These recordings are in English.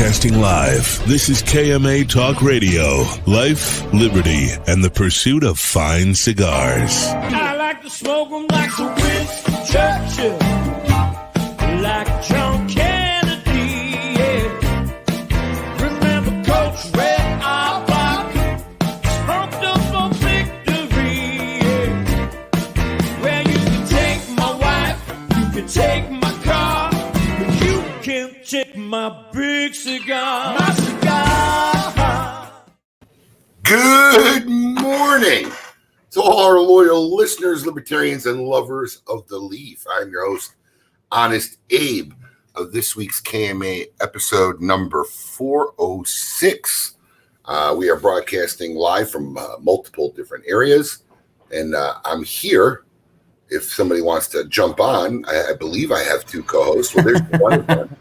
Broadcasting live, this is KMA Talk Radio. Life, liberty, and the pursuit of fine cigars. I like to smoke them like the Winston Churchill, like John Kennedy, yeah. Remember Coach Red Auerbach, smoked up for victory, yeah. Well, you can take my wife, you can take my car, but you can't take my big cigar. My cigar. Good morning to all our loyal listeners, libertarians, and lovers of the leaf. I'm your host, Honest Abe, of this week's KMA episode number 406. We are broadcasting live from multiple different areas, and I'm here. If somebody wants to jump on, I believe I have two co-hosts. Well, there's one of them.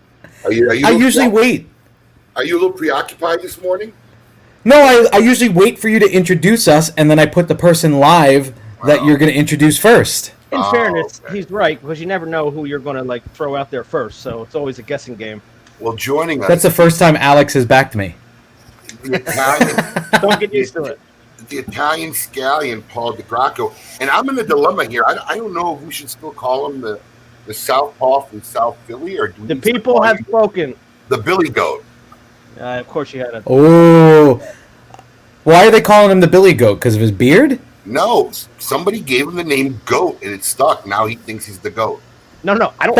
I usually wait. Are you a little preoccupied this morning? No, I usually wait for you to introduce us, and then I put the person live that you're going to introduce first. In fairness, he's right, because you never know who you're going to throw out there first, so it's always a guessing game. Well, joining us... That's the first time Alex has backed me. The Italian... Don't get used to it. The Italian scallion, Paul DeGracco. And I'm in a dilemma here. I don't know if we should still call him the Southpaw from South Philly, or do the people have spoken. The Billy Goat. Of course you had it. Oh. Why are they calling him the Billy Goat? Because of his beard? No. Somebody gave him the name Goat, and it stuck. Now he thinks he's the Goat. No, I don't.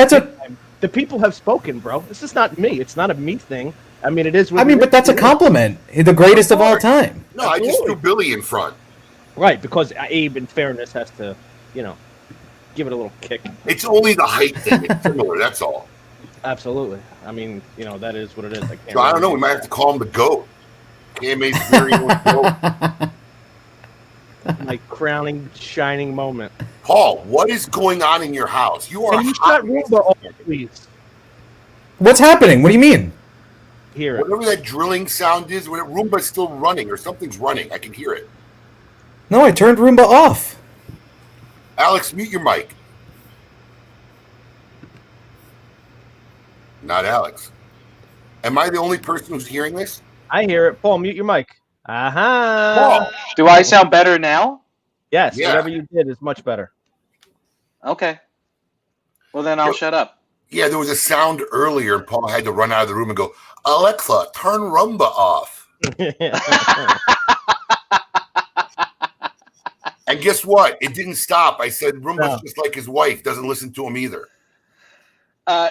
The people have spoken, bro. This is not me. It's not a me thing. I mean, it is. But that's a compliment. The greatest of all time. No, I just threw Billy in front. Right, because Abe, in fairness, has to, give it a little kick. It's only the height thing. It's similar. That's all. Absolutely. I mean, that is what it is. So I don't know. We might have to call him the Goat. KMA's very own Goat. My crowning, shining moment. Paul, what is going on in your house? You are. Can you shut Roomba off, please? What's happening? What do you mean? Hear it. Whatever that drilling sound is, when Roomba's still running or something's running, I can hear it. No, I turned Roomba off. Alex, mute your mic. Not Alex. Am I the only person who's hearing this? I hear it. Paul, mute your mic. Paul. Do I sound better now? Yes, Yeah. Whatever you did is much better. Okay. Well, then I'll shut up. Yeah, there was a sound earlier, and Paul had to run out of the room and go, Alexa, turn Roomba off. And guess what? It didn't stop. I said Roomba's just like his wife, doesn't listen to him either.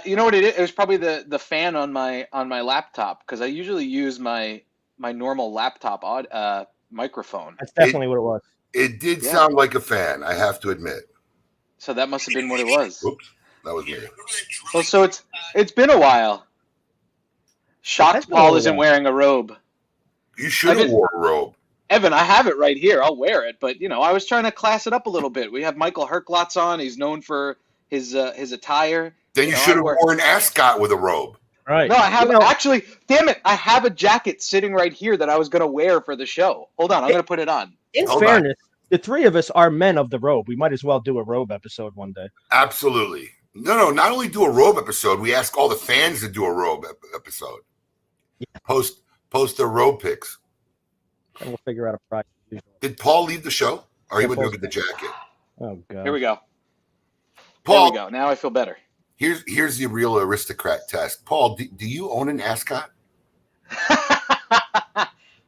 You know what it is? It was probably the fan on my laptop, because I usually use my normal laptop microphone. That's definitely what it was. It did sound like a fan, I have to admit. So that must have been what it was. Oops, that was me. Well, so it's been a while. Shocked Paul isn't wearing a robe. You should have wore a robe. Evan, I have it right here. I'll wear it, but I was trying to class it up a little bit. We have Michael Herklots on. He's known for his attire. Then you should have worn an ascot with a robe. Right. No, I have actually. Damn it! I have a jacket sitting right here that I was going to wear for the show. Hold on, I'm going to put it on. In fairness, the three of us are men of the robe. We might as well do a robe episode one day. Absolutely. No. Not only do a robe episode, we ask all the fans to do a robe episode. Yeah. Post their robe pics. And we'll figure out a price. Did Paul leave the show? Or he went to go get the jacket? Oh God. Here we go. Paul, there we go. Now I feel better. Here's the real aristocrat test. Paul, do you own an ascot?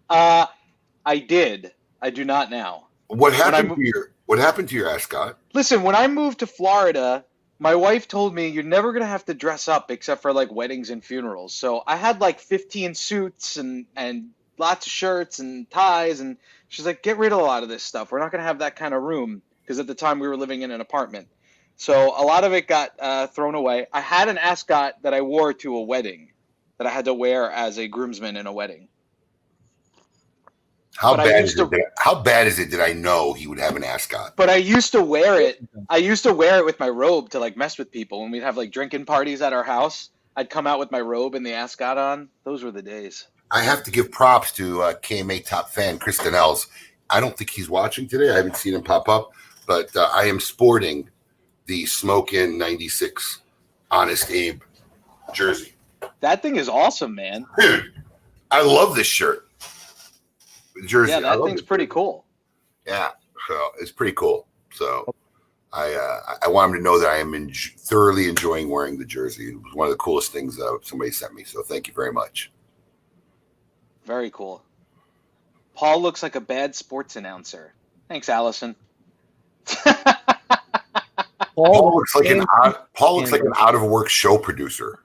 I did. I do not now. What happened to your ascot? Listen, when I moved to Florida, my wife told me you're never going to have to dress up except for weddings and funerals. So I had 15 suits and lots of shirts and ties, and she's like, get rid of a lot of this stuff. We're not going to have that kind of room, because at the time we were living in an apartment. So a lot of it got thrown away. I had an ascot that I wore to a wedding that I had to wear as a groomsman in a wedding. How bad is it that I know he would have an ascot? But I used to wear it. I used to wear it with my robe to mess with people. When we'd have drinking parties at our house, I'd come out with my robe and the ascot on. Those were the days. I have to give props to KMA top fan Kristen Els. I don't think he's watching today. I haven't seen him pop up, but I am sporting the Smoke Inn 96 Honest Abe jersey. That thing is awesome, man. Dude, I love this shirt. The jersey. Yeah, that thing's pretty cool. Yeah, so it's pretty cool. So I want him to know that I am thoroughly enjoying wearing the jersey. It was one of the coolest things somebody sent me. So thank you very much. Very cool. Paul looks like a bad sports announcer. Thanks, Allison. Paul looks like an out of work show producer.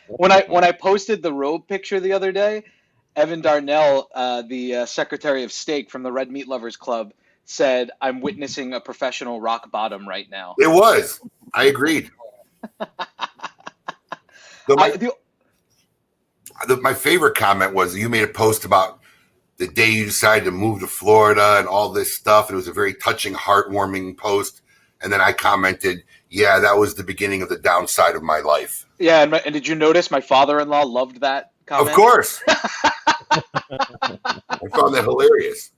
When I posted the robe picture the other day, Evan Darnell, the Secretary of State from the Red Meat Lovers Club, said, "I'm witnessing a professional rock bottom right now." It was. I agreed. My favorite comment was you made a post about the day you decided to move to Florida and all this stuff. And it was a very touching, heartwarming post. And then I commented, yeah, that was the beginning of the downside of my life. Yeah, and did you notice my father-in-law loved that comment? Of course. I found that hilarious.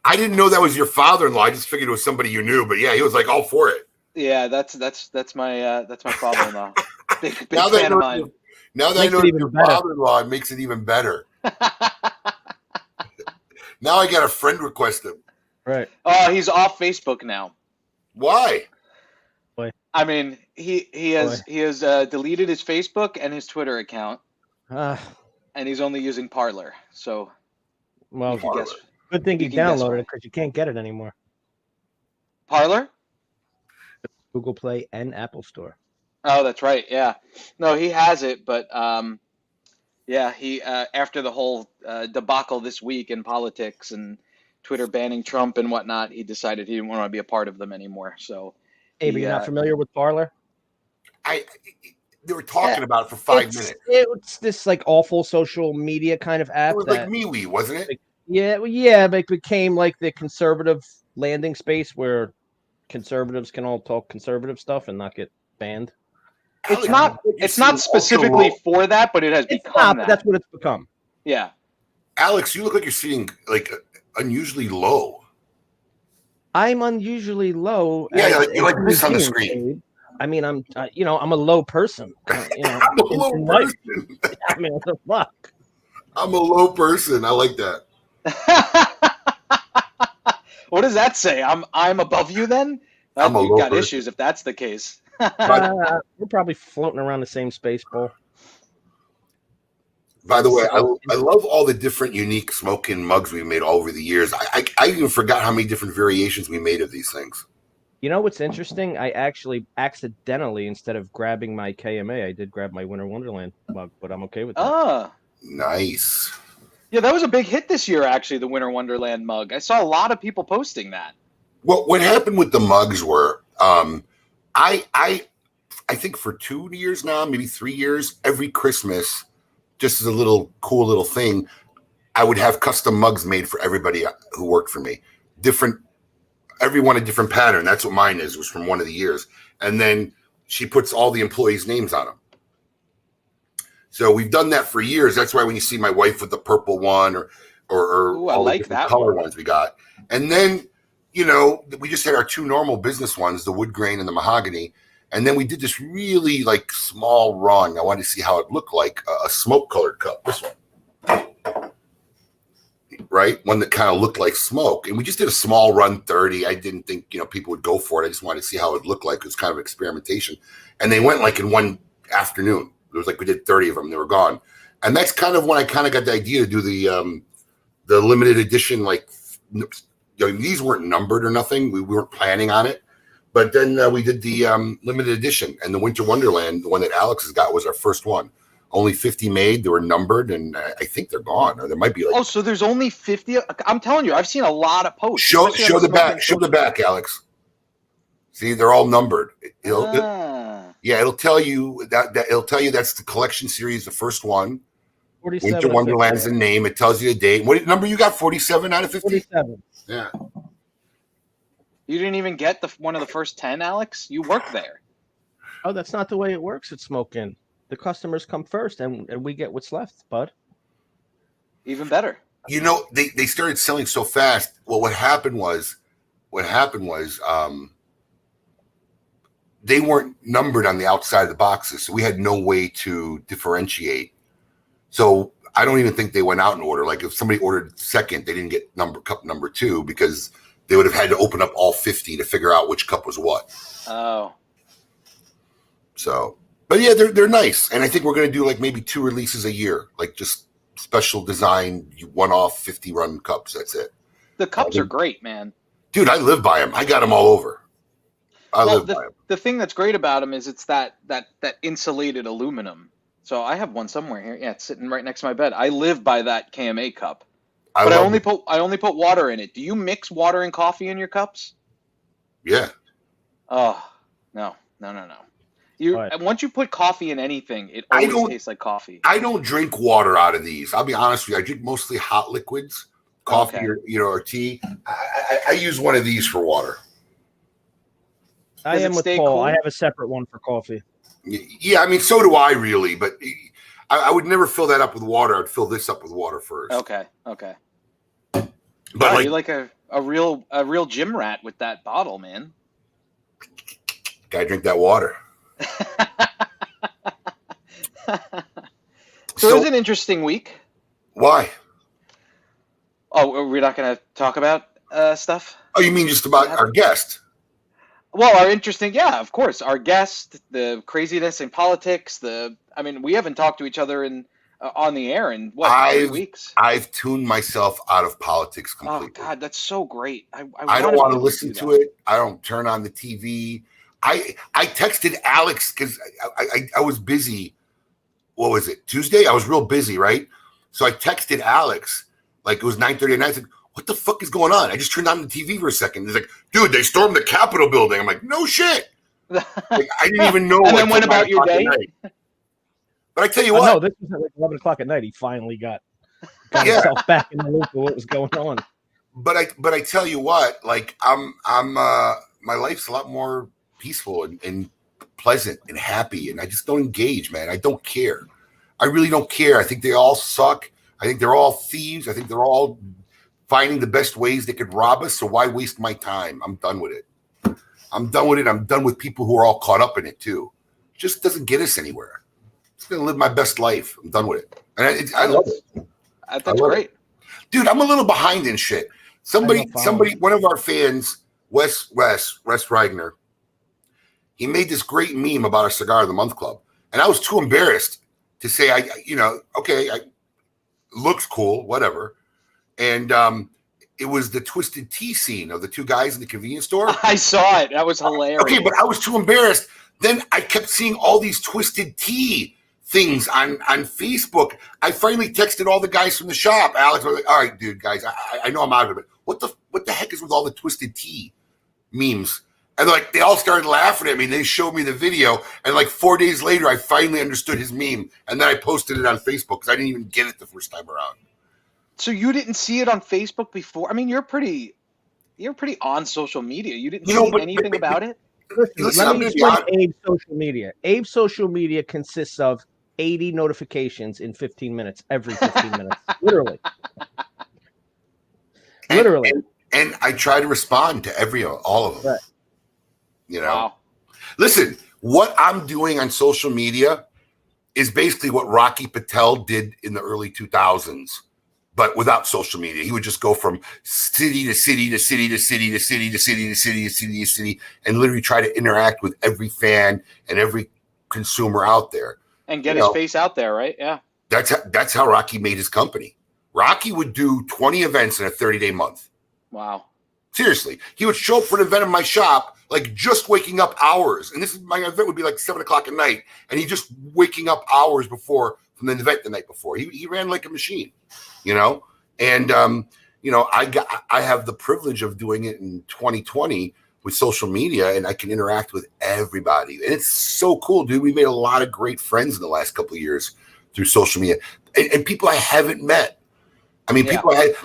I didn't know that was your father-in-law. I just figured it was somebody you knew. But yeah, he was like all for it. Yeah, that's my father-in-law. Big fan of mine. Now that I know your father-in-law, it makes it even better. Now I got to friend request him. Right. Oh, he's off Facebook now. Why? I mean, he has deleted his Facebook and his Twitter account, and he's only using Parler. So, well, Parler. Good thing you downloaded it because you can't get it anymore. Parler? Google Play and Apple Store. Oh, that's right. Yeah. No, he has it, but yeah, he after the whole debacle this week in politics and Twitter banning Trump and whatnot, he decided he didn't want to be a part of them anymore. So, hey, but you're not familiar with Parler? They were talking about it for 5 minutes. It's this like awful social media kind of app. It was like MeWe, wasn't it? Yeah, but it became like the conservative landing space where conservatives can all talk conservative stuff and not get banned. It's not specifically for that, but it has become that. That's what it's become. Yeah. Alex, you look like you're sitting like unusually low. I'm unusually low. Yeah, you're like this on the screen. I mean, I'm a low person. I'm a low person. I mean, what the fuck? I'm a low person. I like that. What does that say? I'm above you then? I'm a You've low got person. issues if that's the case. We're probably floating around the same space, Paul. By the way, I love all the different unique Smoke Inn mugs we made all over the years. I even forgot how many different variations we made of these things. You know what's interesting? I actually accidentally, instead of grabbing my KMA, I did grab my Winter Wonderland mug, but I'm okay with that. Ah. Nice. Yeah, that was a big hit this year, actually, the Winter Wonderland mug. I saw a lot of people posting that. Well, what happened with the mugs were, I think for 2 years now, maybe 3 years, every Christmas, just as a cool little thing, I would have custom mugs made for everybody who worked for me. Everyone a different pattern. That's what mine is. It was from one of the years. And then she puts all the employees' names on them. So we've done that for years. That's why when you see my wife with the purple one or Ooh, all like the different that color one. ones we got. And then, we just had our 2 normal business ones, the wood grain and the mahogany. And then we did this really small run. I wanted to see how it looked like a smoke colored cup. This one. Right? One that kind of looked like smoke. And we just did a small run 30. I didn't think, people would go for it. I just wanted to see how it looked like. It was kind of experimentation. And they went in one afternoon. It was we did 30 of them. They were gone. And that's kind of when I kind of got the idea to do the limited edition. These weren't numbered or nothing. We weren't planning on it. But then we did the limited edition. And the Winter Wonderland, the one that Alex has got, was our first one. Only 50 made. They were numbered, and I think they're gone. Or there might be so there's only 50? I'm telling you, I've seen a lot of posts. Show the back. Show the back, Alex. See, they're all numbered. It'll tell you it'll tell you that's the collection series, the first one. Winter Wonderland's the name. It tells you the date. What number you got? 47 out of 50? 47. Yeah. You didn't even get one of the first 10, Alex? You worked there. Oh, that's not the way it works at Smoke Inn. The customers come first, and we get what's left, bud. Even better. They started selling so fast. Well, what happened was they weren't numbered on the outside of the boxes, so we had no way to differentiate. So I don't even think they went out in order. Like if somebody ordered second, they didn't get cup number 2 because they would have had to open up all 50 to figure out which cup was what. Oh. So, but yeah, they're nice, and I think we're going to do like maybe 2 releases a year, like just special design, one-off 50-run cups. That's it. The cups are great, man. Dude, I live by them. I got them all over. I live by them. The thing that's great about them is it's that insulated aluminum. So I have one somewhere here. Yeah, it's sitting right next to my bed. I live by that KMA cup. But I only put water in it. Do you mix water and coffee in your cups? Yeah. Oh, no. Once you put coffee in anything, it always tastes like coffee. I don't drink water out of these. I'll be honest with you. I drink mostly hot liquids, coffee or tea. I use one of these for water. I am with Paul. Cool? I have a separate one for coffee. Yeah, I mean, so do I really, but I would never fill that up with water. I'd fill this up with water first. Okay. But wow, you're like a real gym rat with that bottle, man. Gotta drink that water. So it was an interesting week. Why? Oh, we're not going to talk about stuff? Oh, you mean just about our guest? Well, yeah, of course. Our guest, the craziness in politics, we haven't talked to each other on the air in, 3 weeks? I've tuned myself out of politics completely. Oh, God, that's so great. I don't want to listen to it. I don't turn on the TV. I texted Alex because I was busy. What was it? Tuesday? I was real busy, right? So I texted Alex, like it was 9:30 at night. I said, what the fuck is going on? I just turned on the TV for a second. He's like, dude, they stormed the Capitol building. I'm like, no shit. Like, I didn't even know. And then went about your day? But I tell you what. No, this was at like 11 o'clock at night. He finally got himself back in the loop of what was going on. But I tell you what, like I'm my life's a lot more peaceful and pleasant and happy, and I just don't engage, man. I don't care. I really don't care. I think they all suck. I think they're all thieves. I think they're all finding the best ways they could rob us. So why waste my time? I'm done with it. I'm done with people who are all caught up in it too. It just doesn't get us anywhere. I'm just gonna live my best life. I'm done with it, and I love it. That's great, dude. I'm a little behind in shit. Somebody, one of our fans, Wes Reigner, he made this great meme about our Cigar of the Month Club, and I was too embarrassed to say, looks cool, whatever. And it was the Twisted Tea scene of the 2 guys in the convenience store. I saw it. That was hilarious. Okay, but I was too embarrassed. Then I kept seeing all these Twisted Tea things on Facebook. I finally texted all the guys from the shop. Alex was like, all right, dude, guys, I know I'm out of it. What the heck is with all the Twisted Tea memes? And they all started laughing at me. They showed me the video. And 4 days later, I finally understood his meme. And then I posted it on Facebook because I didn't even get it the first time around. So you didn't see it on Facebook before? I mean, you're pretty on social media. You didn't see anything about it? Listen, let me explain Abe's social media. Abe's social media consists of 80 notifications in 15 minutes, every 15 minutes. Literally. And I try to respond to all of them. Right. You know? Wow. Listen, what I'm doing on social media is basically what Rocky Patel did in the early 2000s. But without social media, he would just go from city to city to city to city to city to city to city to city to city and literally try to interact with every fan and every consumer out there. And get his face out there, right? Yeah. That's how Rocky made his company. Rocky would do 20 events in a 30-day month. Wow. Seriously. He would show up for an event in my shop, just waking up hours. And my event would be 7 o'clock at night. And he just waking up hours before from the event the night before. He ran like a machine. And I have the privilege of doing it in 2020 with social media, and I can interact with everybody, and it's so cool, dude. We made a lot of great friends in the last couple of years through social media, and people I haven't met. I mean,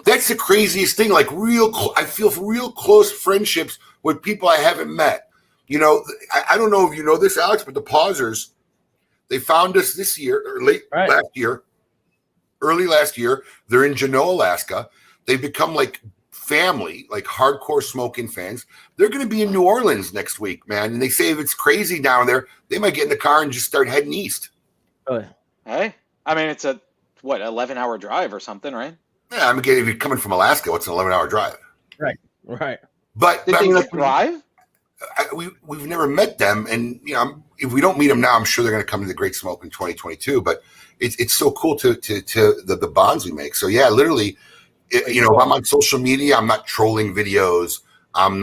that's the craziest thing. I feel real close friendships with people I haven't met. I don't know if you know this, Alex, but the Pausers, they found us this year or early last year. They're in Juneau, Alaska. They've become family, like hardcore Smoke Inn fans, they're going to be in New Orleans next week, man. And they say if it's crazy down there, they might get in the car and just start heading east. Hey, I mean, it's a 11-hour drive or something, right? Yeah, I mean, if you're coming from Alaska, what's an 11-hour drive? Right. But Did they drive? We've never met them, and if we don't meet them now, I'm sure they're going to come to the Great Smoke in 2022. But it's so cool to the bonds we make. So yeah, literally, if I'm on social media, I'm not trolling videos. I'm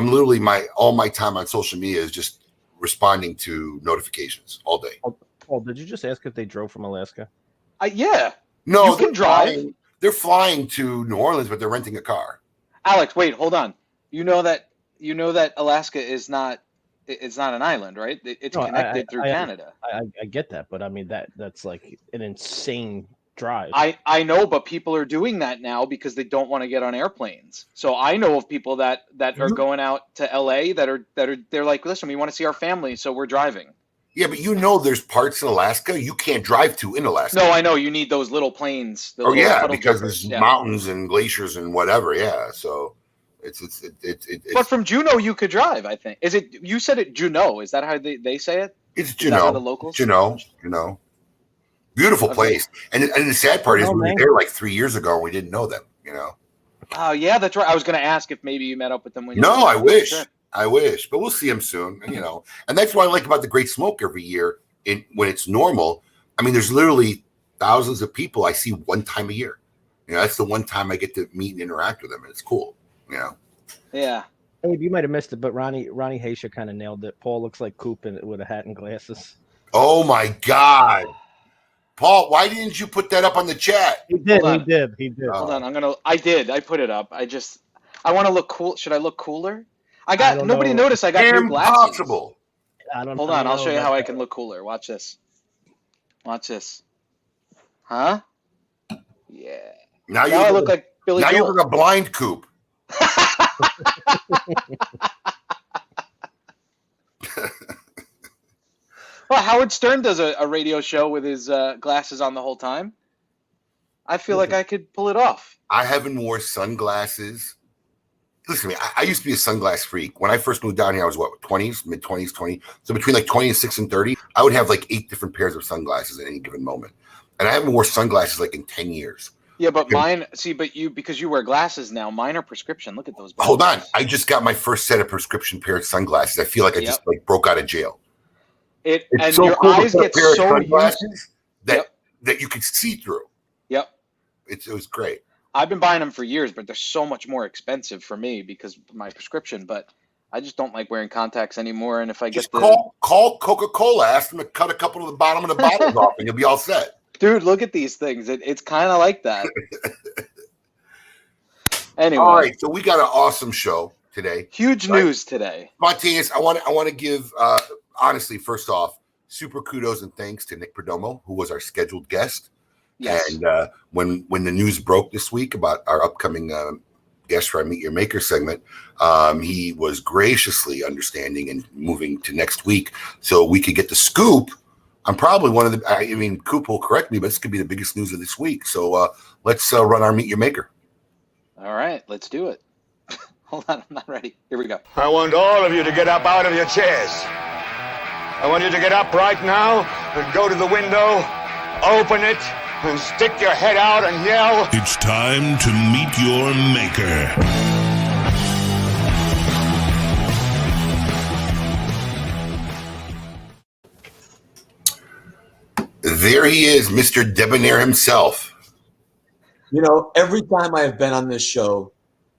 literally all my time on social media is just responding to notifications all day. Paul, did you just ask if they drove from Alaska? Yeah. No, you can drive. They're flying to New Orleans, but they're renting a car. Alex, wait, hold on. You know that Alaska is not an island, right? It's connected through Canada. I get that, but I mean that's like an insane drive. I know, but people are doing that now because they don't want to get on airplanes. So I know of people that are going out to LA they're like, listen, we want to see our family, so we're driving. Yeah, but there's parts in Alaska you can't drive to in Alaska. No, I know you need those little planes. Because there's mountains and glaciers and whatever. Yeah, so it's. But from Juneau, you could drive. I think you said it Juneau. Is that how they say it? It's Juneau. The locals. Juneau. Beautiful place, and the sad part is we were there like 3 years ago and we didn't know them. Oh yeah, that's right. I was going to ask if maybe you met up with them. I wish. Sure. I wish, but we'll see him soon. And that's what I like about the Great Smoke every year. When it's normal, I mean, there's literally thousands of people I see one time a year. That's the one time I get to meet and interact with them, and it's cool. Yeah. Hey, you might have missed it, but Ronnie Haysha kind of nailed it. Paul looks like Coop with a hat and glasses. Oh my God, Paul! Why didn't you put that up on the chat? He did. Hold on, I put it up. I want to look cool. Should I look cooler? Nobody noticed I got new glasses. Impossible. Hold on, I'll show you how I can look cooler. Watch this. Huh? Yeah. Now I look like Billy Joel. Now you look a blind Coop. Well, Howard Stern does a radio show with his glasses on the whole time. I feel like I could pull it off. I haven't worn sunglasses. Listen to me, I used to be a sunglass freak. When I first moved down here, I was mid-20s, 20. So between like 26 and 30, I would have like 8 different pairs of sunglasses at any given moment. And I haven't worn sunglasses like in 10 years. Yeah, but because you wear glasses now, mine are prescription. Look at those. Hold on. I just got my first set of prescription pair of sunglasses. I feel like I just broke out of jail. And so your cool eyes get so used that you can see through. Yep. It was great. I've been buying them for years, but they're so much more expensive for me because of my prescription. But I just don't like wearing contacts anymore. And if I just call Coca-Cola, ask them to cut a couple of the bottom of the bottles off, and you'll be all set. Dude, look at these things. It's kind of like that. Anyway, all right. So we got an awesome show today. Huge news today. Spontaneous. I want to give honestly, first off, super kudos and thanks to Nick Perdomo, who was our scheduled guest. Yes. And when the news broke this week about our upcoming guest for our Meet Your Maker segment, he was graciously understanding and moving to next week so we could get the scoop. I'm probably Coop will correct me, but this could be the biggest news of this week. So let's run our Meet Your Maker. All right, let's do it. Hold on, I'm not ready. Here we go. I want all of you to get up out of your chairs. I want you to get up right now and go to the window, open it, and stick your head out and yell. It's time to meet your maker. There he is, Mr. Debonair himself. Every time I have been on this show,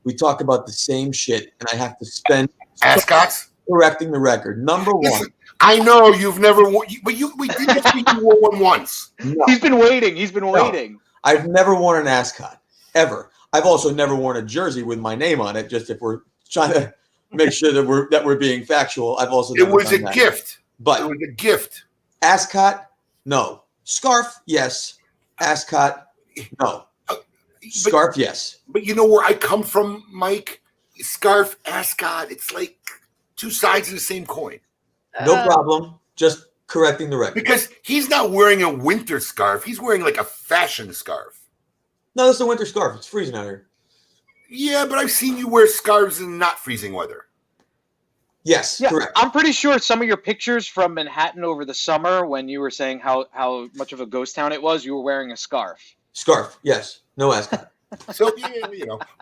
we talk about the same shit, and I have to spend ascots correcting the record. Number one. Listen, I know you've never worn, but we did this week. You wore one once. No. He's been waiting. I've never worn an ascot ever. I've also never worn a jersey with my name on it. Just if we're trying to make sure that we're being factual, I've also. It was a gift. But it was a gift. Ascot, no. Scarf, yes. Ascot, no. Scarf, yes. But you know where I come from, Mike? Scarf, ascot. It's like two sides of the same coin. No problem. Just correcting the record. Because he's not wearing a winter scarf. He's wearing like a fashion scarf. No, that's a winter scarf. It's freezing out here. Yeah, but I've seen you wear scarves in not freezing weather. Yes, Yeah, correct. I'm pretty sure some of your pictures from Manhattan over the summer, when you were saying how much of a ghost town it was, you were wearing a scarf. Scarf, yes. No ascot. So yeah,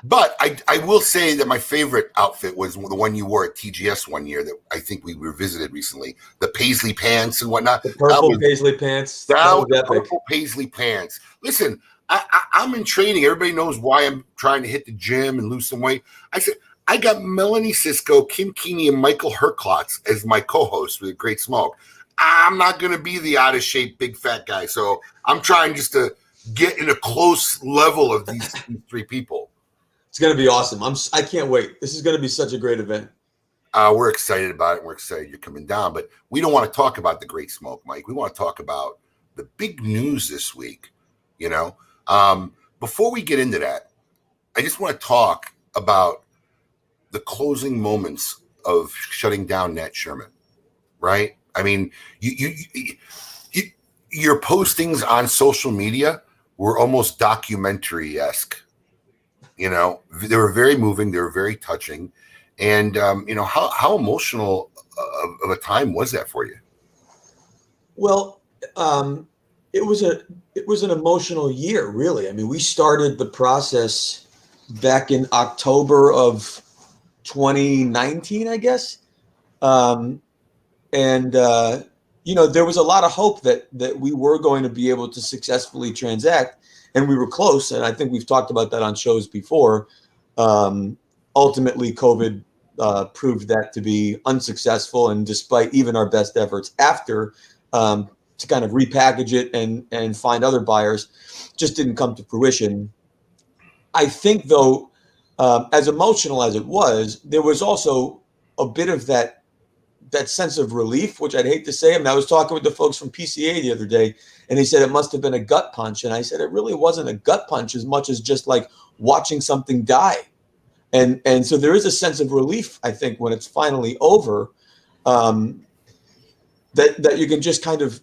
But I will say that my favorite outfit was the one you wore at TGS one year that I think we revisited recently. The paisley pants and whatnot. The purple paisley pants. That was epic. Purple paisley pants. Listen, I'm in training. Everybody knows why I'm trying to hit the gym and lose some weight. I said, I got Melanie Cisco, Kim Keeney, and Michael Herklots as my co-hosts with Great Smoke. I'm not going to be the out of shape big fat guy. So I'm trying just to get in a close level of these three people. It's going to be awesome. I can't wait. This is going to be such a great event. We're excited about it. We're excited you're coming down, but we don't want to talk about the Great Smoke, Mike. We want to talk about the big news this week. Before we get into that, I just want to talk about the closing moments of shutting down Nat Sherman, right? I mean, your postings on social media were almost documentary-esque. They were very moving. They were very touching. And, how emotional of a time was that for you? Well, it was an emotional year, really. I mean, we started the process back in October of 2019, I guess. There was a lot of hope that we were going to be able to successfully transact, and we were close. And I think we've talked about that on shows before. Ultimately, COVID proved that to be unsuccessful, and despite even our best efforts after to kind of repackage it and find other buyers, just didn't come to fruition. I think, though, as emotional as it was, there was also a bit of that sense of relief, which I'd hate to say. I mean, I was talking with the folks from PCA the other day, and they said it must have been a gut punch. And I said, it really wasn't a gut punch as much as just like watching something die. And so there is a sense of relief, I think, when it's finally over, that you can just kind of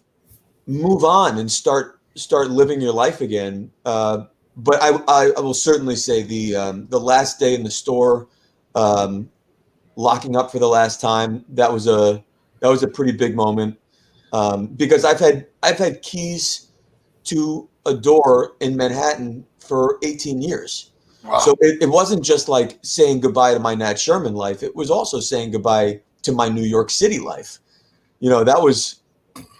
move on and start living your life again. But I will certainly say the last day in the store, locking up for the last time, that was a pretty big moment, because I've had keys to a door in Manhattan for 18 years. Wow. So it wasn't just like saying goodbye to my Nat Sherman life. It was also saying goodbye to my New York City life. That was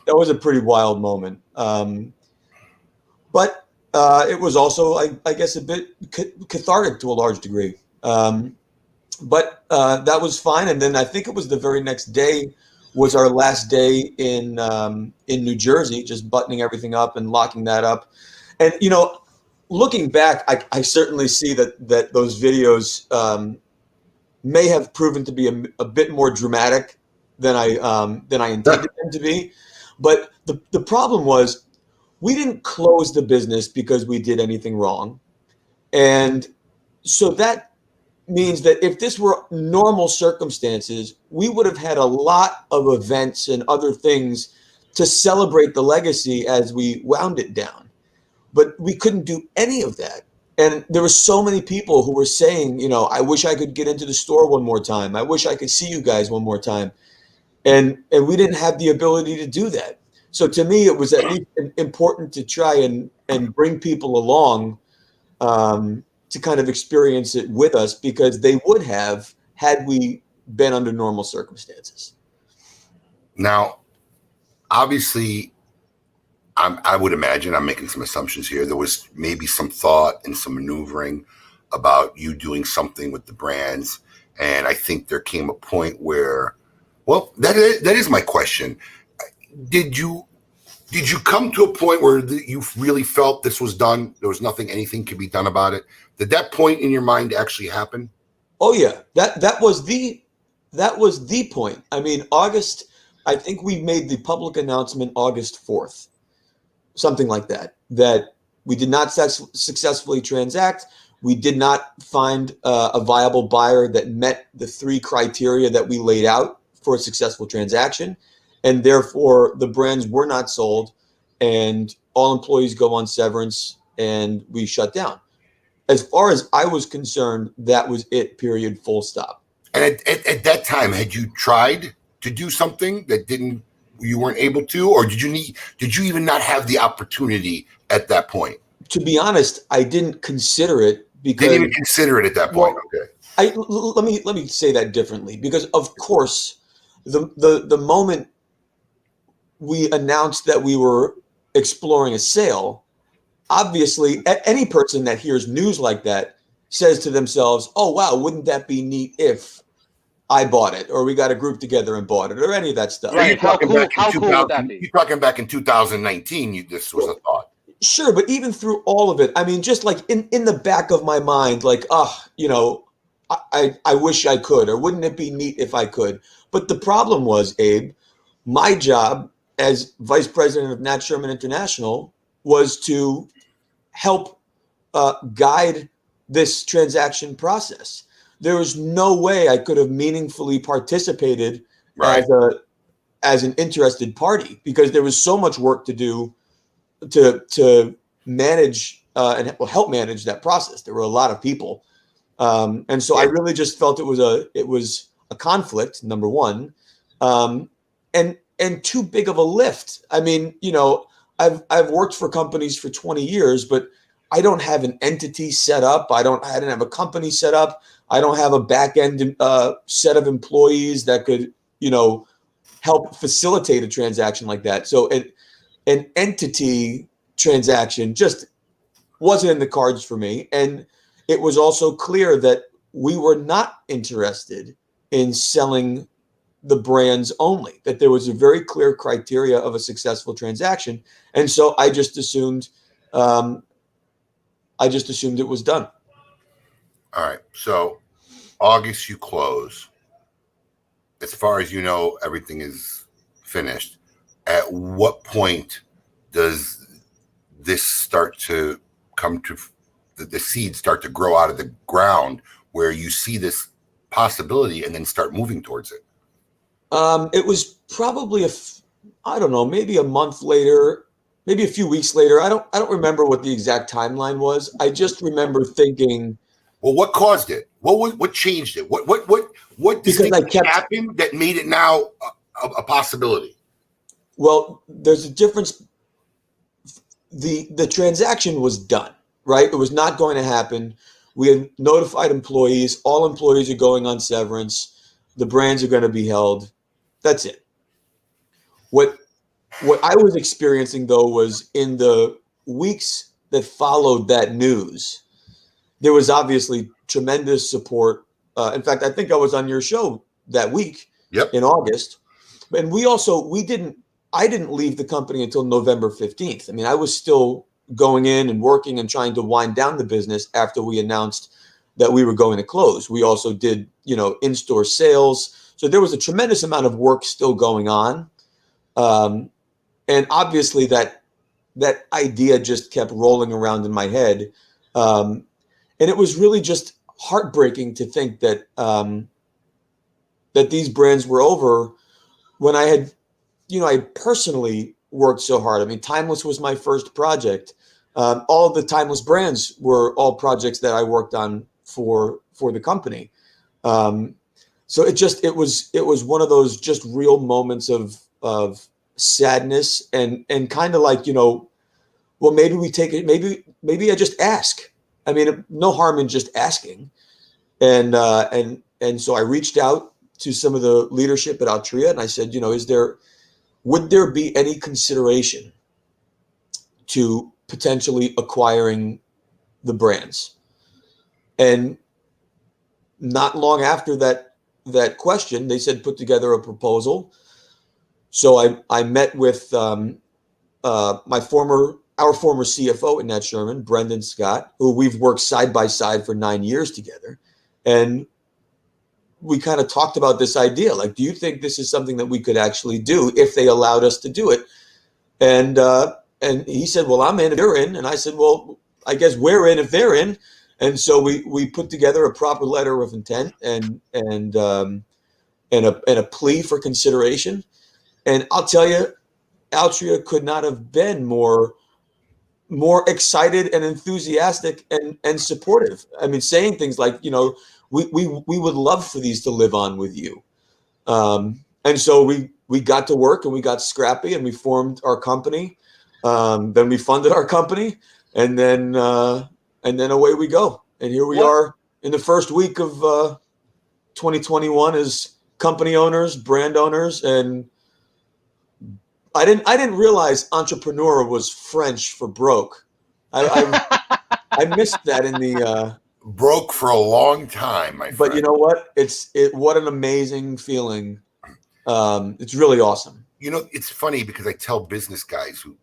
a pretty wild moment. But it was also, I guess, a bit cathartic to a large degree. But that was fine. And then I think it was the very next day was our last day in New Jersey, just buttoning everything up and locking that up. And, looking back, I certainly see that those videos may have proven to be a bit more dramatic than I intended them to be. But the problem was we didn't close the business because we did anything wrong. And so that means that if this were normal circumstances, we would have had a lot of events and other things to celebrate the legacy as we wound it down. But we couldn't do any of that. And there were so many people who were saying, I wish I could get into the store one more time. I wish I could see you guys one more time. And we didn't have the ability to do that. So to me, it was at least important to try and bring people along to kind of experience it with us, because they would have had we been under normal circumstances. Now, obviously, I would imagine, I'm making some assumptions here, there was maybe some thought and some maneuvering about you doing something with the brands. And I think there came a point where, well, that is my question. Did you come to a point where you really felt this was done? There was anything could be done about it? Did that point in your mind actually happen? Oh yeah, that was the point. I mean, August, I think we made the public announcement August 4th, something like that we did not successfully transact. We did not find a viable buyer that met the 3 criteria that we laid out for a successful transaction. And therefore, the brands were not sold, and all employees go on severance, and we shut down. as far as I was concerned, that was it, period, full stop. And at that time, had you tried to do something that you weren't able to, or did you even not have the opportunity at that point? To be honest, I didn't consider it because didn't even consider it at that point. Okay. Let me say that differently, because of course, the moment we announced that we were exploring a sale, obviously any person that hears news like that says to themselves, oh wow, wouldn't that be neat if I bought it, or we got a group together and bought it, or any of that stuff. Right. How cool would that be? You're talking back in 2019, this was a thought. Sure, but even through all of it, I mean, just like in the back of my mind, like, I wish I could, or wouldn't it be neat if I could? But the problem was, Abe, my job as vice president of Nat Sherman International was to help guide this transaction process. There was no way I could have meaningfully participated as an interested party, because there was so much work to do to manage and help manage that process. There were a lot of people, and so I really just felt it was a conflict, number one, and too big of a lift. I mean, I've worked for companies for 20 years, but I don't have an entity set up. I didn't have a company set up. I don't have a back end set of employees that could, help facilitate a transaction like that. So an entity transaction just wasn't in the cards for me. And it was also clear that we were not interested in selling the brands only, that there was a very clear criteria of a successful transaction. And so I just assumed it was done. All right. So August, you close. As far as you know, everything is finished. At what point does this start to come to the seeds start to grow out of the ground where you see this possibility and then start moving towards it? It was probably maybe a month later, maybe a few weeks later. I don't remember what the exact timeline was. I just remember thinking, well, what caused it? What changed it? What happened that made it now a possibility? Well, there's a difference. The transaction was done, right? It was not going to happen. We had notified employees. All employees are going on severance. The brands are going to be held. That's it. What I was experiencing, though, was in the weeks that followed that news, there was obviously tremendous support. In fact, I think I was on your show that week in August. And I didn't leave the company until November 15th. I mean, I was still going in and working and trying to wind down the business after we announced that we were going to close. We also did, in-store sales. So there was a tremendous amount of work still going on. And obviously that idea just kept rolling around in my head. And it was really just heartbreaking to think that that these brands were over when I had, I personally worked so hard. I mean, Timeless was my first project. All of the Timeless brands were all projects that I worked on for the company. So it was one of those just real moments of sadness and kind of like, well, maybe we take it. Maybe I just ask. I mean, no harm in just asking. And so I reached out to some of the leadership at Altria and I said, would there be any consideration to potentially acquiring the brands? And not long after that question, they said, put together a proposal. So I met with our former CFO at Nat Sherman, Brendan Scott, who we've worked side by side for 9 years together. And we kind of talked about this idea. Like, do you think this is something that we could actually do if they allowed us to do it? And he said, well, I'm in if you're in. And I said, well, I guess we're in if they're in. And so we put together a proper letter of intent and a plea for consideration. And I'll tell you, Altria could not have been more more excited and enthusiastic and supportive. I mean, saying things like, you know, we would love for these to live on with you. And so we got to work and we got scrappy and we formed our company. Then we funded our company, and then away we go. And here we are in the first week of 2021 as company owners, brand owners, and I didn't realize entrepreneur was French for broke. I missed that in the broke for a long time, my friend. But you know what? What an amazing feeling. It's really awesome. You know, it's funny because I tell business guys who,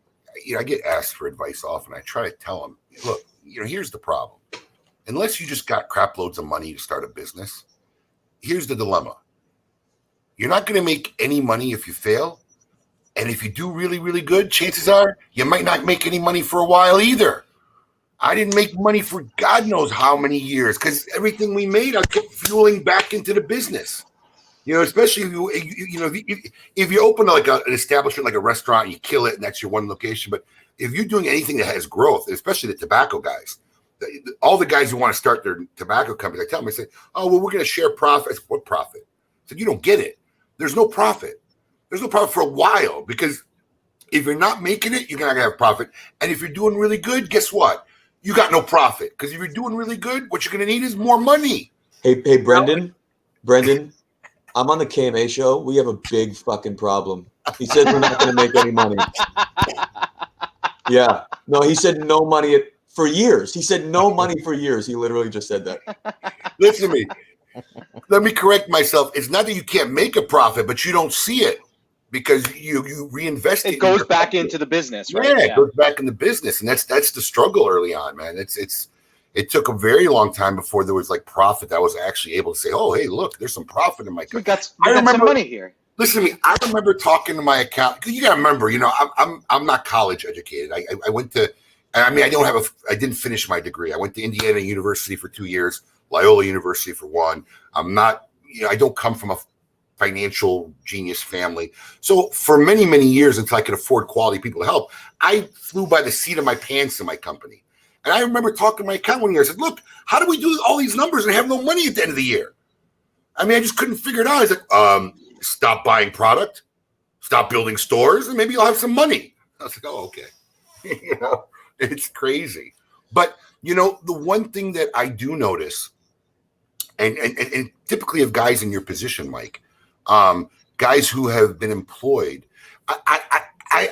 you know, I get asked for advice often. I try to tell them, look, you know, here's the problem. Unless you just got crap loads of money to start a business, here's the dilemma. You're not going to make any money if you fail. And if you do really, really good, chances are you might not make any money for a while either. I didn't make money for God knows how many years because everything we made, I kept fueling back into the business. You know, especially if you open like an establishment like a restaurant, you kill it, and that's your one location. But if you're doing anything that has growth, especially the tobacco guys, all the guys who want to start their tobacco companies, I tell them, I say, oh, well, we're going to share profit. I said, what profit? I said, you don't get it. There's no profit. There's no profit for a while because if you're not making it, you're not going to have profit. And if you're doing really good, guess what? You got no profit because if you're doing really good, what you're going to need is more money. Hey, Brendan, I'm on the KMA show. We have a big fucking problem. He said we're not going to make any money. Yeah. No, he said no money for years. He said no money for years. He literally just said that. Listen to me. Let me correct myself. It's not that you can't make a profit, but you don't see it because you reinvest it. It goes back into the business, right? Yeah, it goes back in the business. And that's the struggle early on, man. It took a very long time before there was like profit that I was actually able to say, oh, hey, look, there's some profit in my company. We got some money here. Listen to me. I remember talking to my accountant. You got to remember, you know, I'm not college educated. I went to, I mean, I didn't finish my degree. I went to Indiana University for 2 years, Loyola University for 1. I'm not, you know, I don't come from a financial genius family. So for many, many years until I could afford quality people to help, I flew by the seat of my pants in my company. And I remember talking to my accountant one year. I said, look, how do we do all these numbers and have no money at the end of the year? I mean, I just couldn't figure it out. I was like, stop buying product, stop building stores, and maybe you'll have some money. I was like, oh, okay. You know, it's crazy. But, you know, the one thing that I do notice, and typically of guys in your position, Mike, guys who have been employed, I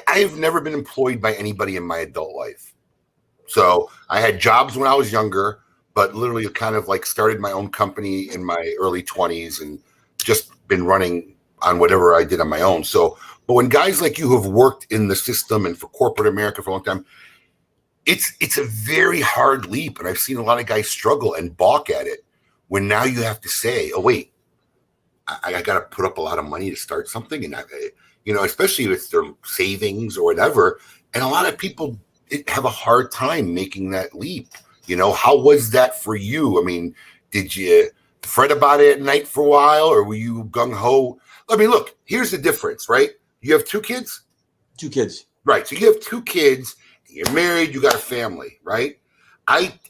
have never been employed by anybody in my adult life. So I had jobs when I was younger, but literally kind of like started my own company in my early 20s and just been running on whatever I did on my own. So, but when guys like you have worked in the system and for corporate America for a long time, it's a very hard leap. And I've seen a lot of guys struggle and balk at it when now you have to say, oh, wait, I got to put up a lot of money to start something. And, you know, especially with their savings or whatever. And a lot of people have a hard time making that leap. You know, how was that for you? I mean, did you fret about it at night for a while or were you gung-ho? I mean, look, here's the difference, right? You have 2 kids? 2 kids. Right. So you have 2 kids, you're married, you got a family, right?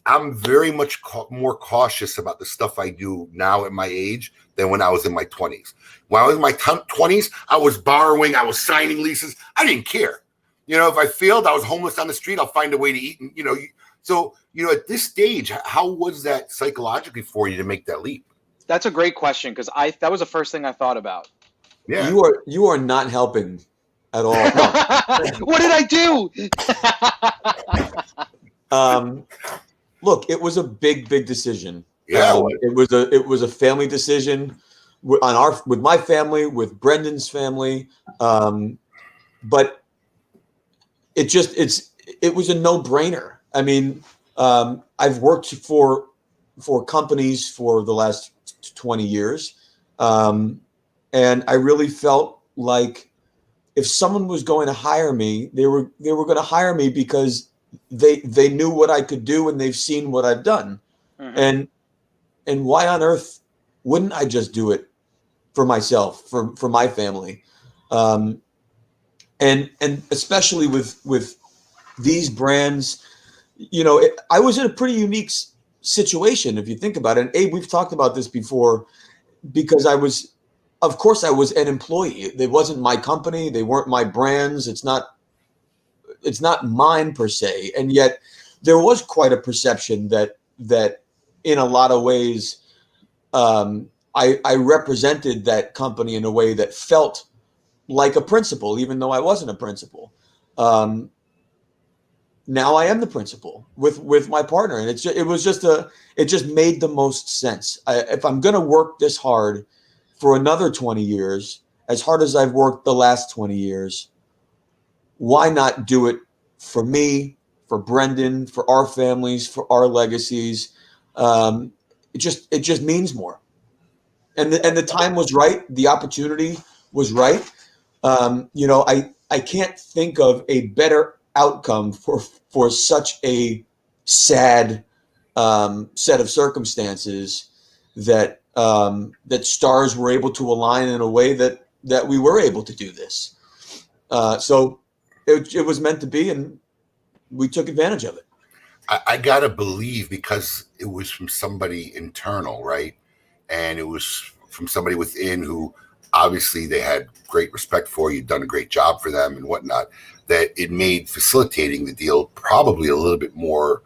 I'm very much more cautious about the stuff I do now at my age than when I was in my 20s. When I was in my 20s, I was borrowing, I was signing leases. I didn't care. You know, if I failed, I was homeless on the street, I'll find a way to eat. And, you know, so, you know, at this stage, how was that psychologically for you to make that leap? That's a great question because that was the first thing I thought about. Yeah. You are not helping at all. What did I do? Look, it was a big decision. Yeah, it was a family decision with my family, with Brendan's family, but it was a no-brainer. I mean, I've worked for companies for the last 20 years, and I really felt like if someone was going to hire me, they were going to hire me because they knew what I could do and they've seen what I've done. Mm-hmm. And why on earth wouldn't I just do it for myself, for my family? And especially with these brands, I was in a pretty unique situation if you think about it. And Abe, we've talked about this before, because of course I was an employee. It wasn't my company. They weren't my brands. It's not mine per se. And yet there was quite a perception that in a lot of ways, I represented that company in a way that felt like a principal, even though I wasn't a principal. Now I am the principal with my partner, and it just made the most sense. If I'm going to work this hard for another 20 years, as hard as I've worked the last 20 years, why not do it for me, for Brendan, for our families, for our legacies? It just means more. And the time was right. The opportunity was right. I can't think of a better outcome for such a sad set of circumstances that stars were able to align in a way that we were able to do this. So it was meant to be, and we took advantage of it. I gotta believe, because it was from somebody internal, right? And it was from somebody within who obviously they had great respect for. You'd done a great job for them and whatnot, that it made facilitating the deal probably a little bit more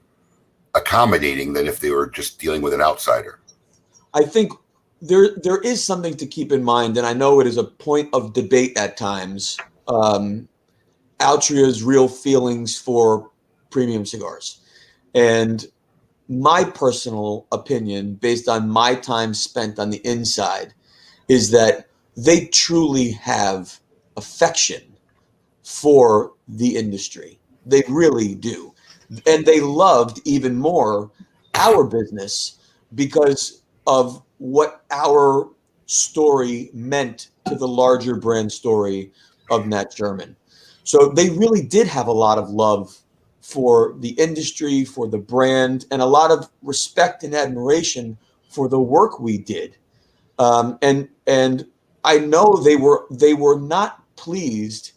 accommodating than if they were just dealing with an outsider. I think there is something to keep in mind, and I know it is a point of debate at times, Altria's real feelings for premium cigars. And my personal opinion, based on my time spent on the inside, is that they truly have affection for the industry. They really do. And they loved even more our business because of what our story meant to the larger brand story of Nat Sherman. So they really did have a lot of love for the industry, for the brand, and a lot of respect and admiration for the work we did. And I know they were not pleased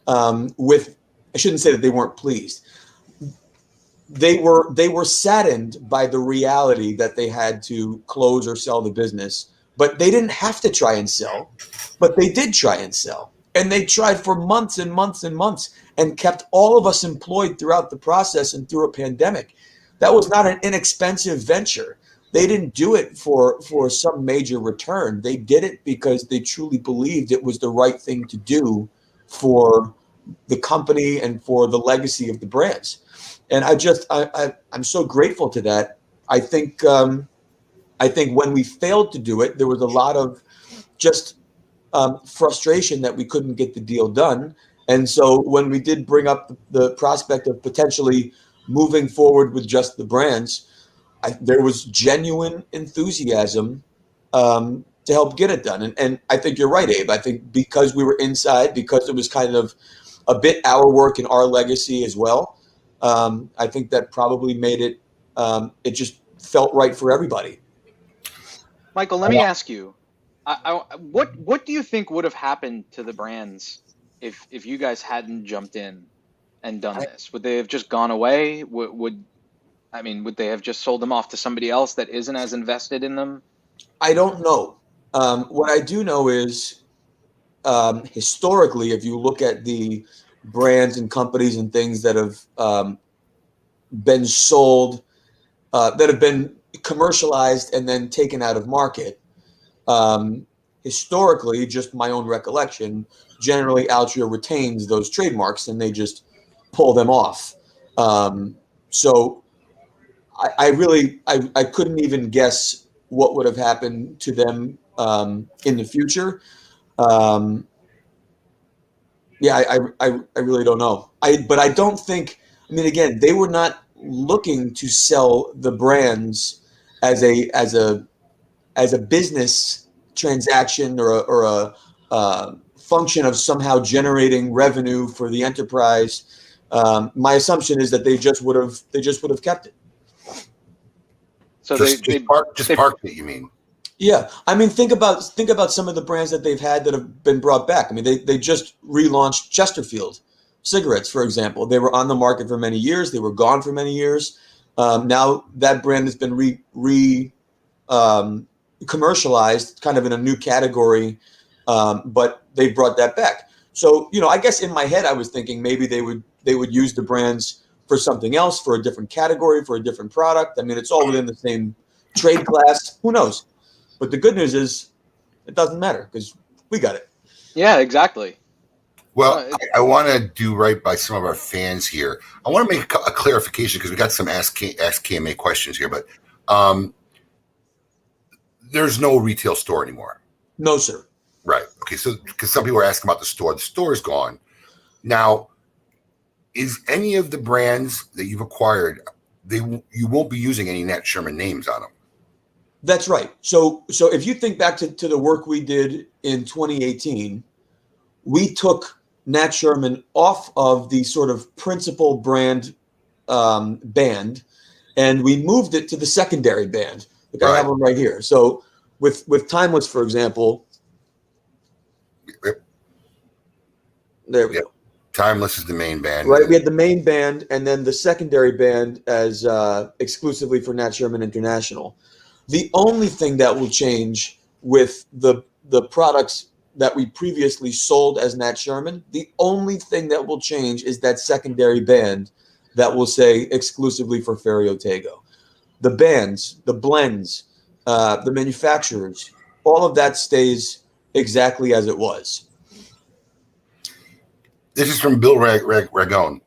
with. I shouldn't say that they weren't pleased. They were saddened by the reality that they had to close or sell the business, but they didn't have to try and sell, but they did try and sell. And they tried for months and months and months and kept all of us employed throughout the process and through a pandemic. That was not an inexpensive venture. They didn't do it for some major return. They did it because they truly believed it was the right thing to do for the company and for the legacy of the brands. And I'm so grateful to that. I think when we failed to do it, there was a lot of just frustration that we couldn't get the deal done. And so when we did bring up the prospect of potentially moving forward with just the brands, there was genuine enthusiasm to help get it done. And I think you're right, Abe. I think because we were inside, because it was kind of a bit our work and our legacy as well, I think that probably made it, it just felt right for everybody. Michael, let me ask you, what do you think would have happened to the brands if you guys hadn't jumped in and done this? Would they have just gone away? Would they have just sold them off to somebody else that isn't as invested in them? I don't know. What I do know is, historically, if you look at the brands and companies and things that have been sold, that have been commercialized and then taken out of market, historically, just my own recollection, generally Altria retains those trademarks and they just pull them off. So I couldn't even guess what would have happened to them in the future. I really don't know. But I don't think. I mean, again, they were not looking to sell the brands as a business transaction or a function of somehow generating revenue for the enterprise. My assumption is that they just would have kept it. So just parked it, you mean? Yeah, I mean, think about some of the brands that they've had that have been brought back. I mean, they just relaunched Chesterfield cigarettes, for example. They were on the market for many years. They were gone for many years. Now that brand has been commercialized kind of in a new category, but they brought that back. So, I guess in my head, I was thinking maybe they would use the brands for something else, for a different category, for a different product. I mean, it's all within the same trade class. Who knows? But the good news is it doesn't matter because we got it. Yeah, exactly. Well, I want to do right by some of our fans here. I want to make a clarification because we got some Ask KMA questions here, but there's no retail store anymore. No, sir. Right. Okay. So, because some people are asking about the store is gone. Now, is any of the brands that you've acquired, you won't be using any Nat Sherman names on them? That's right. So if you think back to the work we did in 2018, we took Nat Sherman off of the sort of principal brand band, and we moved it to the secondary band. Like I have them right here. So with Timeless, for example, there we go. Timeless is the main band. Right. We had the main band and then the secondary band as exclusively for Nat Sherman International. The only thing that will change with the products that we previously sold as Nat Sherman, the only thing that will change is that secondary band that will say exclusively for Ferio Tego. The bands, the blends, the manufacturers, all of that stays exactly as it was. This is from Bill Ragone.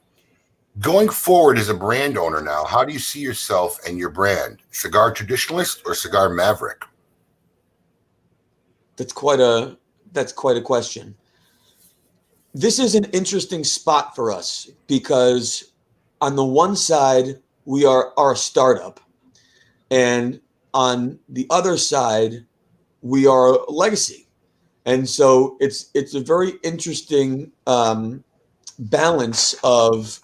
Going forward as a brand owner now, how do you see yourself and your brand? Cigar traditionalist or cigar maverick? That's quite a question. This is an interesting spot for us because on the one side, we are a startup. And on the other side, we are a legacy. And so it's a very interesting balance of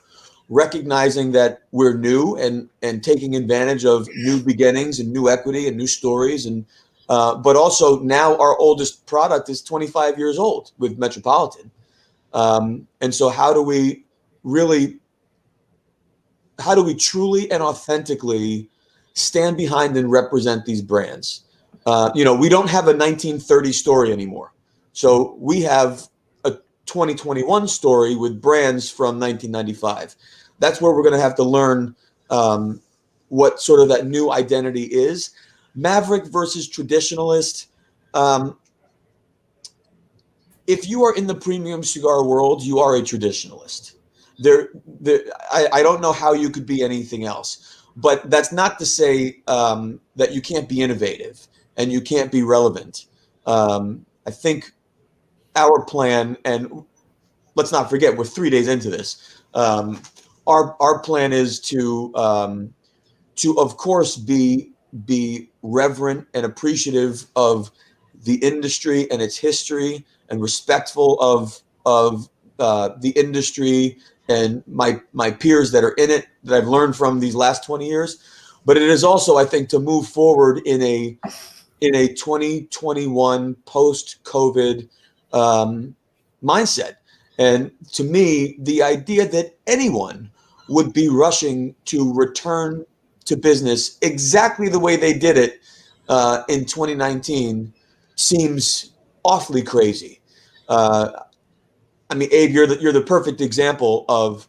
recognizing that we're new and taking advantage of new beginnings and new equity and new stories. And but also now our oldest product is 25 years old with Metropolitan. And so how do we truly and authentically stand behind and represent these brands? We don't have a 1930 story anymore. So we have a 2021 story with brands from 1995. That's where we're going to have to learn what sort of that new identity is. Maverick versus traditionalist. If you are in the premium cigar world, you are a traditionalist. I don't know how you could be anything else. But that's not to say that you can't be innovative and you can't be relevant. I think our plan, and let's not forget, we're 3 days into this. Our plan is to of course be reverent and appreciative of the industry and its history, and respectful of the industry and my peers that are in it that I've learned from these last 20 years. But it is also, I think, to move forward in a 2021 post-COVID mindset. And to me, the idea that anyone would be rushing to return to business exactly the way they did it in 2019 seems awfully crazy. I mean, Abe, you're the perfect example of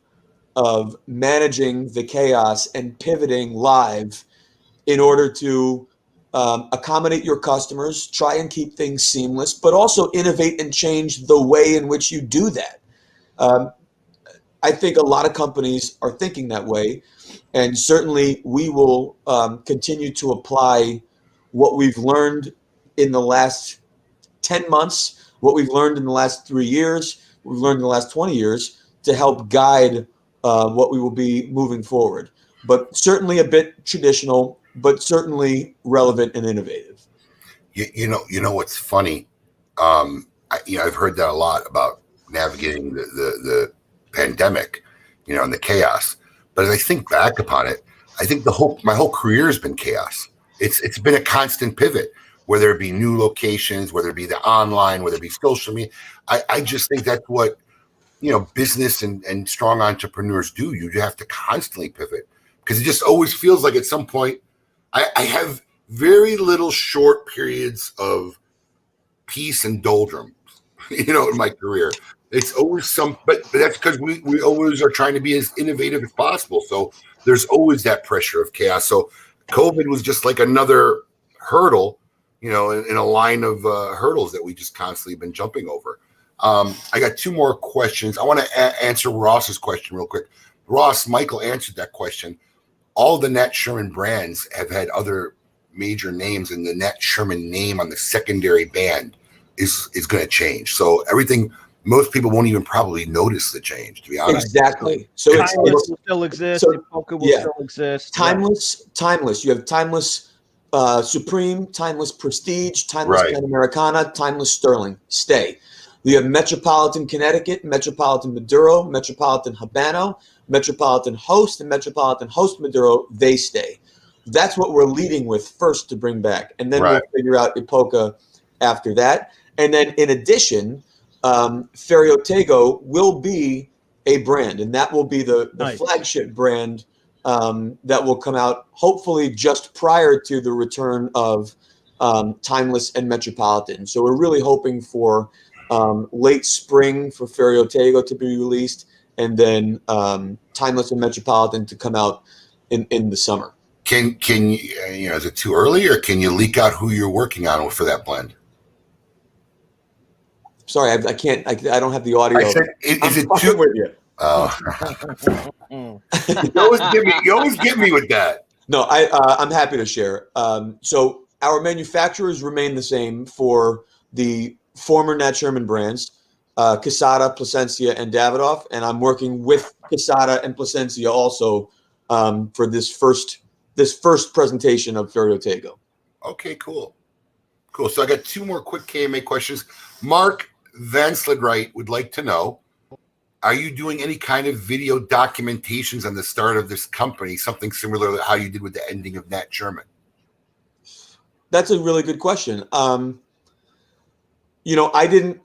managing the chaos and pivoting live in order to accommodate your customers, try and keep things seamless, but also innovate and change the way in which you do that. I think a lot of companies are thinking that way, and certainly we will continue to apply what we've learned in the last 10 months, what we've learned in the last 3 years, what we've learned in the last 20 years to help guide what we will be moving forward. But certainly a bit traditional, but certainly relevant and innovative. You know what's funny? I've heard that a lot about navigating the pandemic, and the chaos. But as I think back upon it, I think my whole career has been chaos. It's been a constant pivot, whether it be new locations, whether it be the online, whether it be social media. I just think that's what business and strong entrepreneurs do. You have to constantly pivot because it just always feels like at some point I have very little short periods of peace and doldrums, in my career. It's always but that's because we always are trying to be as innovative as possible. So there's always that pressure of chaos. So COVID was just like another hurdle, in a line of hurdles that we just constantly been jumping over. I got two more questions. I want to answer Ross's question real quick. Ross, Michael answered that question. All the Nat Sherman brands have had other major names, and the Nat Sherman name on the secondary band is going to change. So everything, most people won't even probably notice the change, to be honest. Exactly. So Timeless will still exist. Poker will still exist. Timeless. You have Timeless Supreme, Timeless Prestige, Timeless Panamericana, Timeless Sterling. Stay. You have Metropolitan Connecticut, Metropolitan Maduro, Metropolitan Habano, Metropolitan Host, and Metropolitan Host Maduro. They stay. That's what we're leading with first to bring back. And then we'll figure out Epoca after that. And then in addition, Ferio Tego will be a brand, and that will be the flagship brand that will come out hopefully just prior to the return of Timeless and Metropolitan. So we're really hoping for late spring for Ferio Tego to be released, and then Timeless and Metropolitan to come out in the summer. Can you, is it too early, or can you leak out who you're working on for that blend? Sorry, I can't. I don't have the audio. I said, is it too? With you? You always get me with that. No, I'm happy to share. So our manufacturers remain the same for the former Nat Sherman brands, Quesada, Plasencia, and Davidoff, and I'm working with Quesada and Plasencia also for this first presentation of Ferio Tego. Okay, cool. So I got two more quick KMA questions. Mark Van Slidwright would like to know, are you doing any kind of video documentations on the start of this company, something similar to how you did with the ending of Nat Sherman? That's a really good question. I didn't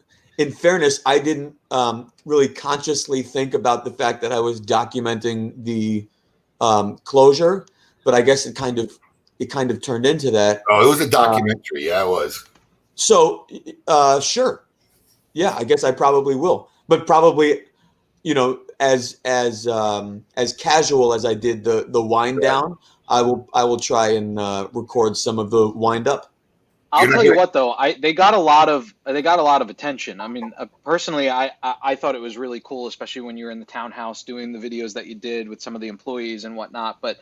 really consciously think about the fact that I was documenting the closure, but I guess it kind of turned into that. Oh, it was a documentary. Yeah, it was. So, sure. Yeah, I guess I probably will, but probably, as casual as I did the wind down, I will try and record some of the wind up. I'll tell you what, though, they got a lot of attention. I mean, personally, I thought it was really cool, especially when you're in the townhouse doing the videos that you did with some of the employees and whatnot. But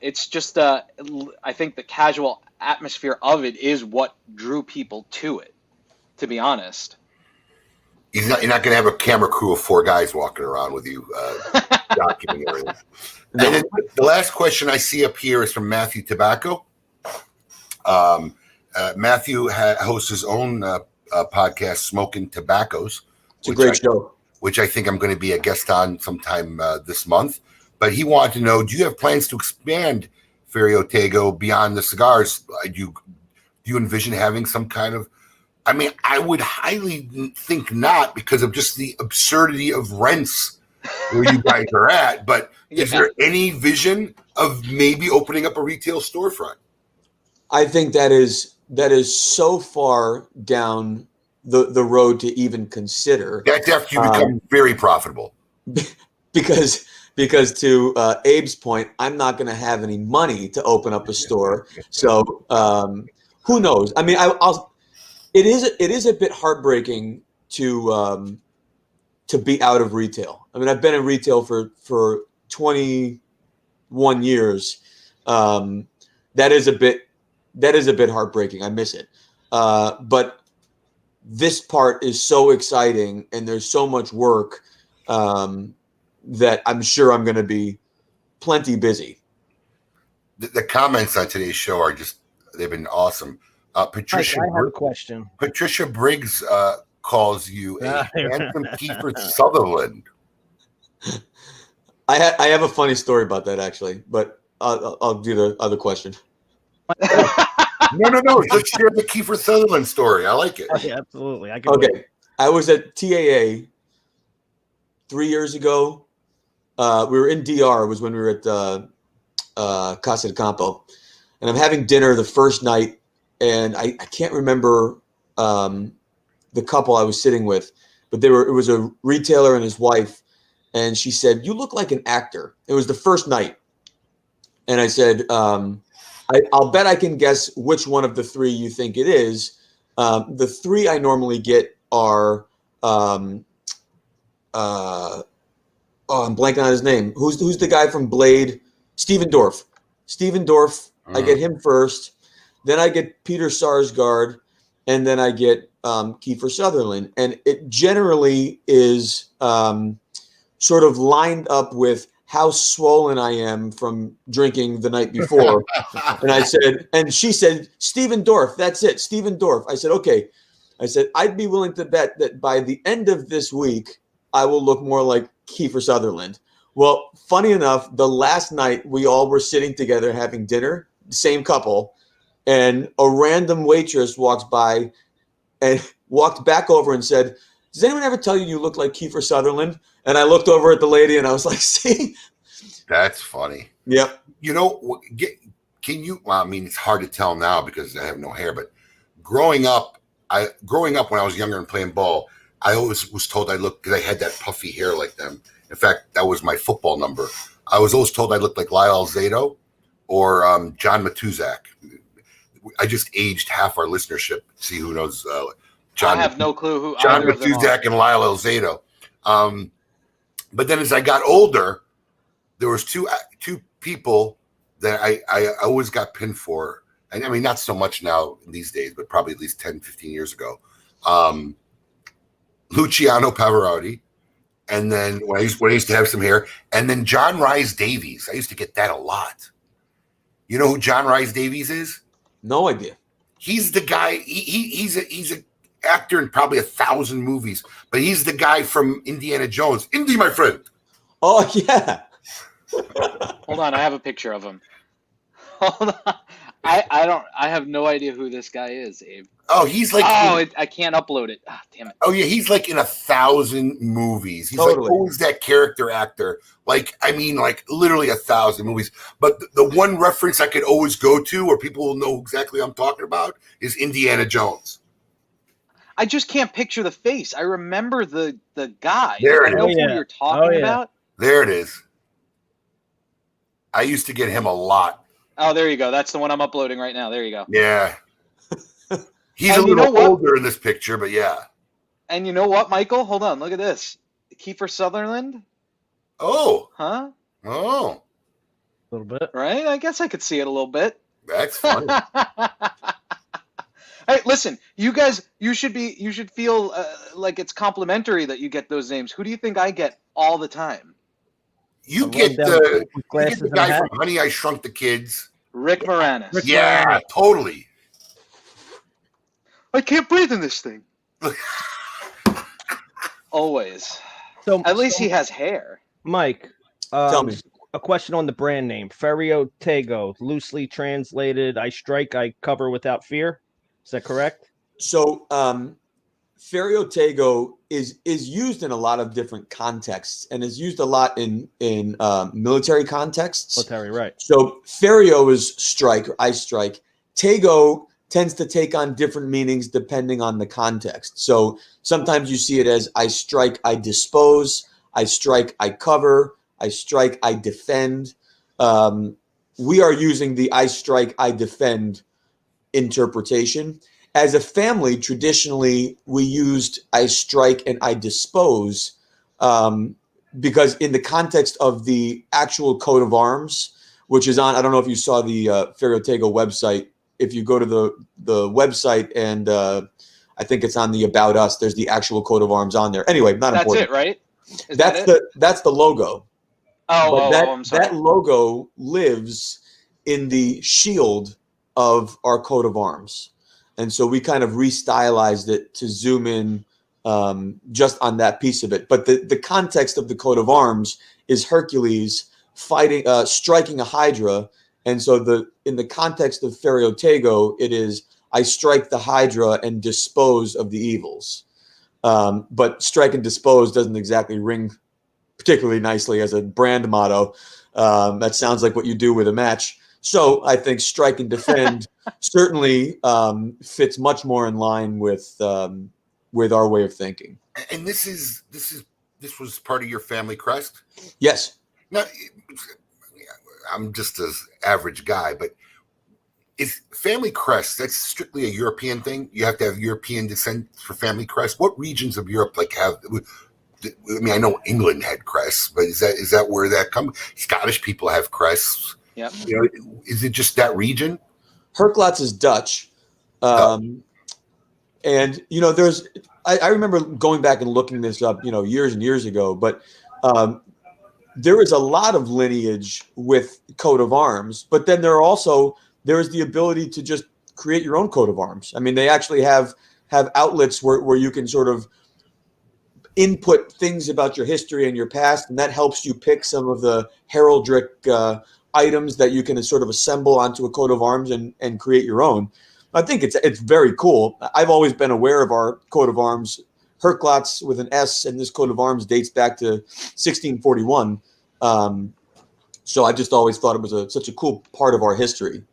it's just I think the casual atmosphere of it is what drew people to it, to be honest. You're not going to have a camera crew of 4 guys walking around with you documenting everything. And then the last question I see up here is from Matthew Tobacco. Matthew hosts his own podcast, Smoke Inn Cigars. It's a great show. Which I think I'm going to be a guest on sometime this month. But he wanted to know, do you have plans to expand Ferio Tego beyond the cigars? Do you envision having some kind of... I mean, I would highly think not, because of just the absurdity of rents where you guys are at. But is there any vision of maybe opening up a retail storefront? I think that is so far down the road to even consider. That's after you become very profitable. Because to Abe's point, I'm not going to have any money to open up a store. So who knows? I mean, it is a bit heartbreaking to be out of retail. I mean, I've been in retail for 21 years. That is a bit heartbreaking. I miss it. But this part is so exciting, and there's so much work that I'm sure I'm going to be plenty busy. The comments on today's show they've been awesome. Patricia, I have a question. Patricia Briggs calls you a handsome Kiefer Sutherland. I have a funny story about that, actually, but I'll do the other question. No. Just share the Kiefer Sutherland story. I like it. Yeah, absolutely. I was at TAA 3 years ago. We were in DR. It was when we were at Casa de Campo. And I'm having dinner the first night, and I can't remember the couple I was sitting with, but it was a retailer and his wife, and she said, "You look like an actor." It was the first night. And I said, I'll bet I can guess which one of the three you think it is. The three I normally get are, I'm blanking on his name. Who's the guy from Blade? Steven Dorff. Steven Dorff. I get him first. Then I get Peter Sarsgaard, and then I get Kiefer Sutherland. And it generally is sort of lined up with how swollen I am from drinking the night before. And I said, and she said, Steven Dorff, that's it, Steven Dorff. I said, okay. I said, I'd be willing to bet that by the end of this week, I will look more like Kiefer Sutherland. Well, funny enough, the last night we all were sitting together having dinner, same couple, and a random waitress walks by and walked back over and said, "Does anyone ever tell you look like Kiefer Sutherland?" And I looked over at the lady and I was like, "See?" That's funny. Yep. You know, can you? Well, I mean, it's hard to tell now because I have no hair. But growing up when I was younger and playing ball, I always was told I looked, because I had that puffy hair like them. In fact, that was my football number. I was always told I looked like Lyle Alzado or John Matuzak. I just aged half our listenership. See who knows. I have no clue who John Matuzak and Lyle Alzado. But then as I got older, there was two people that I always got pinned for. And I mean, not so much now these days, but probably at least 10, 15 years ago. Luciano Pavarotti. And then when I used to have some hair, and then John Rhys Davies. I used to get that a lot. You know who John Rhys Davies is? No idea. He's the guy. He's an actor in probably 1,000 movies, but he's the guy from Indiana Jones. Indy, my friend. Oh yeah. Hold on, I have a picture of him. Hold on. I have no idea who this guy is, Abe. Oh, he's like. I can't upload it. Ah, damn it. Oh yeah, he's like in 1,000 movies. He's Totally. like always that character actor. Like, I mean, like literally 1,000 movies. But the one reference I could always go to, where people will know exactly what I'm talking about, is Indiana Jones. I just can't picture the face. I remember the guy. There I it know is. who you're talking about. There it is. I used to get him a lot. Oh, there you go. That's the one I'm uploading right now. There you go. Yeah. He's And a little older in this picture, but yeah. And you know what, Michael? Hold on. Look at this. Kiefer Sutherland. Oh. Huh? Oh. A little bit. Right? I guess I could see it a little bit. That's funny. Hey, listen, you guys, you should feel like it's complimentary that you get those names. Who do you think I get all the time? You get the guy from Honey, I Shrunk the Kids. Rick Moranis. Yeah, totally. I can't breathe in this thing. Always. So at least he has hair. Mike, tell me. A question on the brand name. Ferio Tego, loosely translated, I strike, I cover without fear. Is that correct? So Ferio Tego is used in a lot of different contexts and is used a lot in military contexts. Military, right. So Ferio is strike or I strike. Tego tends to take on different meanings depending on the context. So sometimes you see it as I strike, I dispose, I strike, I cover, I strike, I defend. We are using the I strike, I defend interpretation. As a family, traditionally, we used I strike and I dispose because in the context of the actual coat of arms, which is on, I don't know if you saw the Ferio Tego website. If you go to the website and I think it's on the About Us, there's the actual coat of arms on there. Anyway, not important. That's it, right? That's the logo. I'm sorry. That logo lives in the shield of our coat of arms. And so we kind of restylized it to zoom in just on that piece of it. But the context of the coat of arms is Hercules fighting, striking a Hydra. And so in the context of Ferio Tego, it is I strike the Hydra and dispose of the evils. But strike and dispose doesn't exactly ring particularly nicely as a brand motto. That sounds like what you do with a match. So I think strike and defend certainly fits much more in line with our way of thinking. And this was part of your family crest? Yes. Now, I'm just an average guy, but is family crest, that's strictly a European thing? You have to have European descent for family crest? What regions of Europe have? I mean, I know England had crests, but is that where that comes? Scottish people have crests. Yeah. Is it just that region? Herklots is Dutch. And there's I remember going back and looking this up, years and years ago, but there is a lot of lineage with coat of arms, but then there is the ability to just create your own coat of arms. I mean, they actually have outlets where you can sort of input things about your history and your past, and that helps you pick some of the heraldic items that you can sort of assemble onto a coat of arms and create your own. I think it's very cool. I've always been aware of our coat of arms, Herklots with an S, and this coat of arms dates back to 1641. So I just always thought it was such a cool part of our history.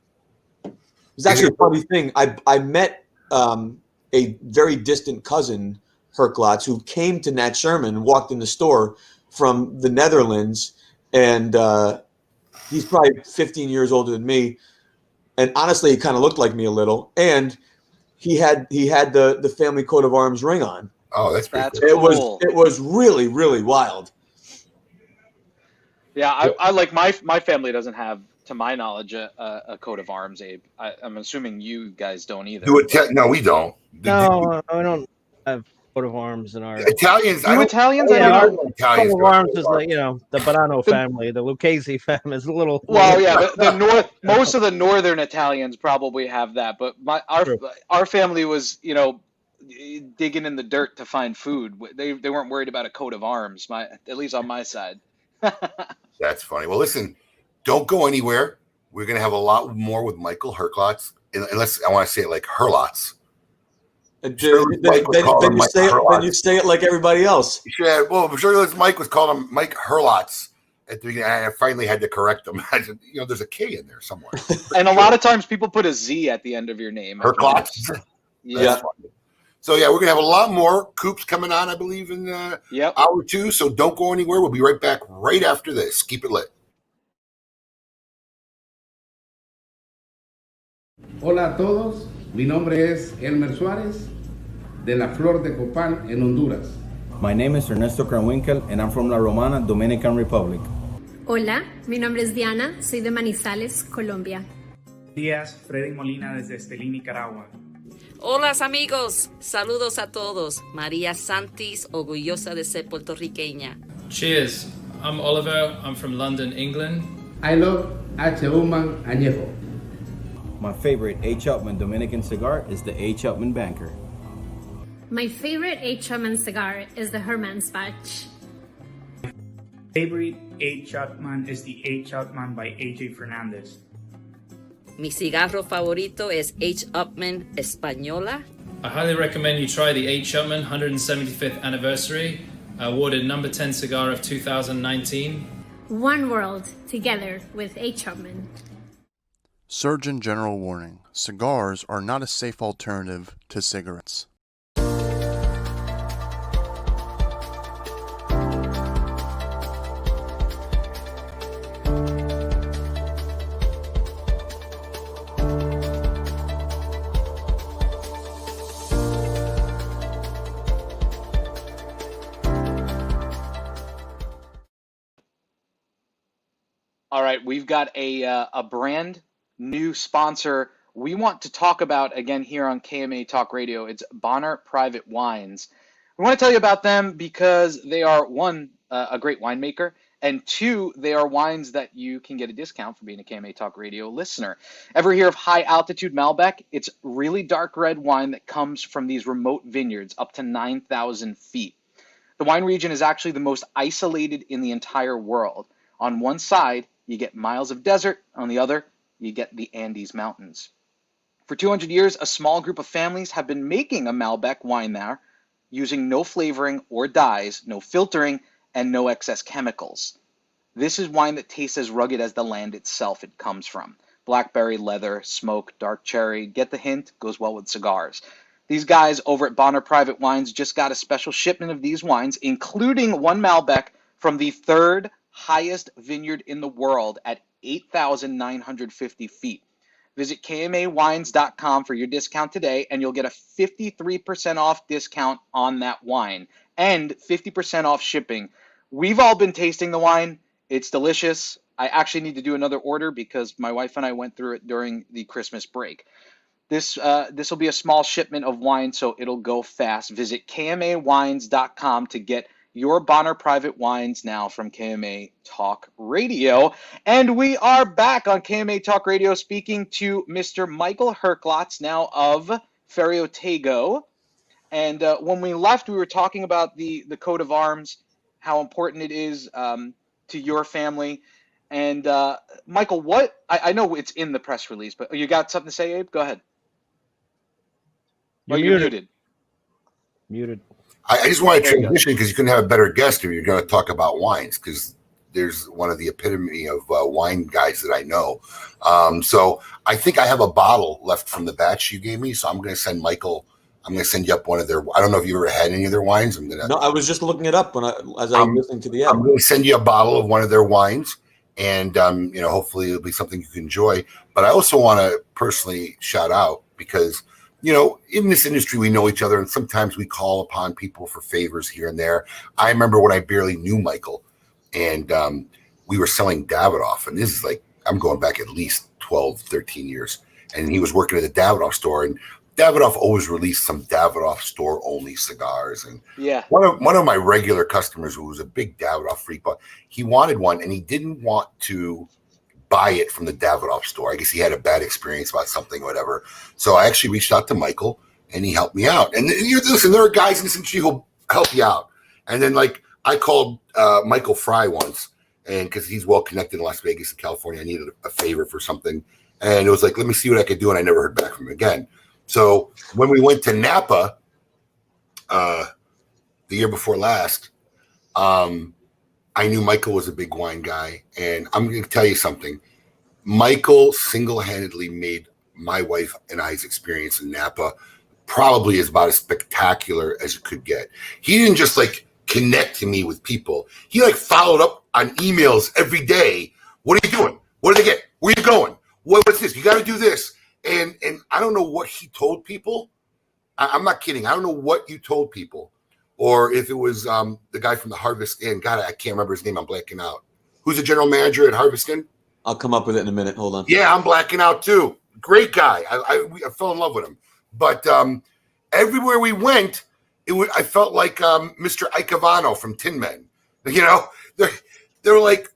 It's actually a funny thing. I met a very distant cousin, Herklots, who came to Nat Sherman and walked in the store from the Netherlands, and he's probably 15 years older than me. And honestly, he kind of looked like me a little. And he had the family coat of arms ring on. Oh, that's cool. It was really, really wild. Yeah, I like my family doesn't have, to my knowledge, a coat of arms, Abe. I'm assuming you guys don't either. No, we don't. No, I don't have coat of arms in our Italians. Italians? Italians Italians coat of arms is like the Bonanno family, the Lucchese family is a little. Well, yeah, the most of the northern Italians probably have that, but our family was digging in the dirt to find food. They weren't worried about a coat of arms, at least on my side. That's funny. Well, listen, don't go anywhere. We're going to have a lot more with Michael Herklots, unless I want to say it like Herlots. Then you say it like everybody else. Yeah, well, I'm sure Mike was calling him Mike Herlots at the beginning. I finally had to correct him. I said, there's a K in there somewhere. And a lot of times people put a Z at the end of your name. Herklots. Yeah. So, we're going to have a lot more Coops coming on, I believe, in hour 2. So don't go anywhere. We'll be right back right after this. Keep it lit. Hola a todos. Mi nombre es Elmer Suárez, de La Flor de Copán, en Honduras. My name is Ernesto Kranwinkel, and I'm from La Romana, Dominican Republic. Hola, mi nombre es Diana, soy de Manizales, Colombia. Díaz, Freddy Molina desde Estelí, Nicaragua. Hola amigos, saludos a todos. María Santis, orgullosa de ser puertorriqueña. Cheers, I'm Oliver, I'm from London, England. I love H. Upmann Añejo. My favorite H. Upmann Dominican cigar is the H. Upmann Banker. My favorite H. Upmann cigar is the Hermannsbach. My favorite H. Upmann is the H. Upmann by A.J. Fernandez. Mi cigarro favorito es H. Upmann Española. I highly recommend you try the H. Upmann 175th anniversary, awarded number 10 cigar of 2019. One world together with H. Upmann. Surgeon General warning: cigars are not a safe alternative to cigarettes. All right, we've got a brand new sponsor we want to talk about again here on KMA Talk Radio. It's Bonner Private Wines. We want to tell you about them because they are, one, a great winemaker, and two, they are wines that you can get a discount for being a KMA Talk Radio listener. Ever hear of High Altitude Malbec? It's really dark red wine that comes from these remote vineyards up to 9,000 feet. The wine region is actually the most isolated in the entire world. On one side, you get miles of desert. On the other, you get the Andes Mountains. For 200 years, a small group of families have been making a Malbec wine there, using no flavoring or dyes, no filtering, and no excess chemicals. This is wine that tastes as rugged as the land itself it comes from. Blackberry, leather, smoke, dark cherry. Get the hint? Goes well with cigars. These guys over at Bonner Private Wines just got a special shipment of these wines, including one Malbec from the third highest vineyard in the world at 8,950 feet. Visit KMAWines.com for your discount today, and you'll get a 53% off discount on that wine and 50% off shipping. We've all been tasting the wine. It's delicious. I actually need to do another order because my wife and I went through it during the Christmas break. This will be a small shipment of wine, so it'll go fast. Visit KMAWines.com to get your Bonner Private Wines now from KMA Talk Radio. And we are back on KMA Talk Radio speaking to Mr. Michael Herklots, now of Ferio Tego. And when we left, we were talking about the coat of arms, how important it is to your family. And Michael, what I know it's in the press release, but you got something to say, Abe? Go ahead. You're muted. Muted. I just want to transition because you couldn't have a better guest if you're going to talk about wines, because there's one of the epitome of wine guys that I know. So I think I have a bottle left from the batch you gave me. So I'm going to send Michael. I'm going to send you up one of their. I don't know if you ever had any of their wines. No, I was just looking it up as I was listening to the ad. I'm going to send you a bottle of one of their wines, and hopefully it'll be something you can enjoy. But I also want to personally shout out because, in this industry, we know each other, and sometimes we call upon people for favors here and there. I remember when I barely knew Michael, and we were selling Davidoff, and this is like, I'm going back at least 12, 13 years, and he was working at the Davidoff store, and Davidoff always released some Davidoff store-only cigars, and one of my regular customers who was a big Davidoff freak, but he wanted one, and he didn't want to buy it from the Davidoff store. I guess he had a bad experience about something or whatever. So I actually reached out to Michael, and he helped me out. And listen, there are guys in this industry who'll help you out. And then, I called Michael Fry once, and because he's well connected in Las Vegas and California, I needed a favor for something. And it was like, let me see what I could do. And I never heard back from him again. So when we went to Napa the year before last, I knew Michael was a big wine guy, and I'm going to tell you something. Michael single-handedly made my wife and I's experience in Napa probably is about as spectacular as it could get. He didn't just connect to me with people. He followed up on emails every day. What are you doing? What did they get? Where are you going? What's this? You got to do this. And I don't know what he told people. I'm not kidding. I don't know what you told people. Or if it was the guy from the Harvest Inn. God, I can't remember his name. I'm blacking out. Who's the general manager at Harvest Inn? I'll come up with it in a minute. Hold on. Yeah, I'm blacking out too. Great guy. I fell in love with him. But everywhere we went, I felt like Mr. Icavano from Tin Men. They were like,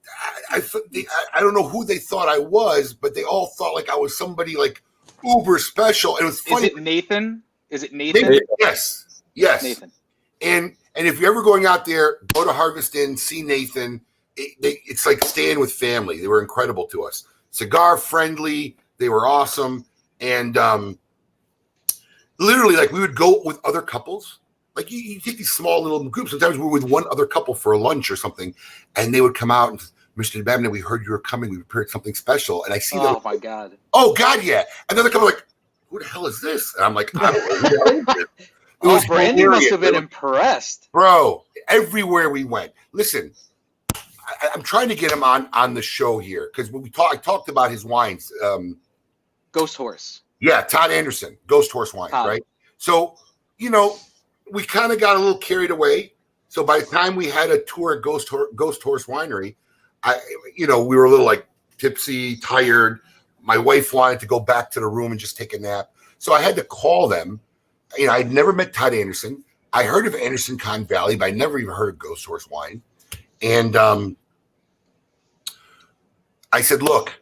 I don't know who they thought I was, but they all thought I was somebody uber special. And it was funny. Is it Nathan? Yes. Nathan. And if you're ever going out there, go to Harvest Inn, see Nathan. It's like staying with family. They were incredible to us. Cigar friendly. They were awesome. And literally, we would go with other couples. You take these small little groups. Sometimes we were with one other couple for a lunch or something, and they would come out and, Mr. Babin, we heard you were coming. We prepared something special. And I see them. Oh, my God. Oh, God, yeah. And then they come who the hell is this? And I'm like, I don't know. Brandy must have been impressed. Bro, everywhere we went. Listen, I'm trying to get him on the show here because when I talked about his wines. Ghost Horse. Yeah, Todd Anderson, Ghost Horse wines, right? So, we kind of got a little carried away. So by the time we had a tour at Ghost Horse Winery, we were a little tipsy, tired. My wife wanted to go back to the room and just take a nap. So I had to call them. I'd never met Todd Anderson. I heard of Anderson Con Valley, but I never even heard of Ghost Horse Wine. And I said, look,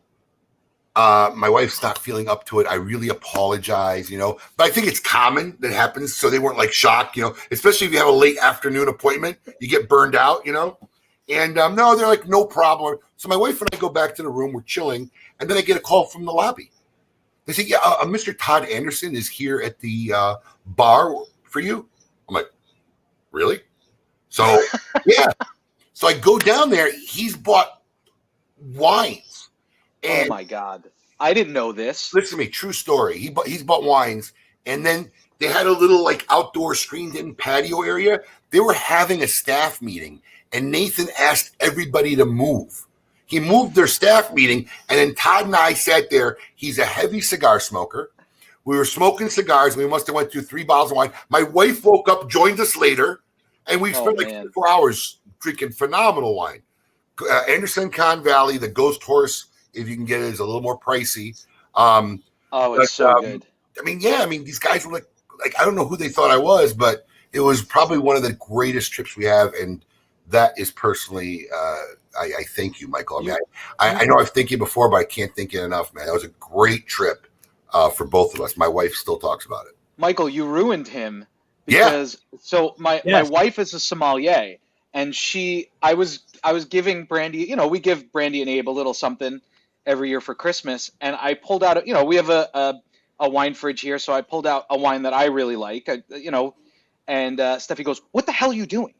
my wife's not feeling up to it. I really apologize, But I think it's common that happens. So they weren't shocked, especially if you have a late afternoon appointment. You get burned out, And no, they're no problem. So my wife and I go back to the room. We're chilling. And then I get a call from the lobby. They say, yeah, Mr. Todd Anderson is here at the bar for you. I'm like, really? So, yeah. So I go down there. He's bought wines. And oh my God. I didn't know this. Listen to me. True story. He's bought wines. And then they had a little like outdoor screened-in patio area. They were having a staff meeting. And Nathan asked everybody to move. He moved their staff meeting. And then Todd and I sat there. He's a heavy cigar smoker. We were smoking cigars. We must have went through 3 bottles of wine. My wife woke up, joined us later. And we spent like 4 hours drinking phenomenal wine. Anderson Con Valley, the Ghost Horse, if you can get it, is a little more pricey. It's so good. These guys were like I don't know who they thought I was, but it was probably one of the greatest trips we have, and that is personally, I thank you, Michael. I know I've thanked you before, but I can't thank you enough, man. That was a great trip for both of us. My wife still talks about it. Michael, you ruined him because my wife is a sommelier, and I was giving Brandy, we give Brandy and Abe a little something every year for Christmas, and I pulled out, we have a wine fridge here, so I pulled out a wine that I really like, and Steffi goes, "What the hell are you doing?"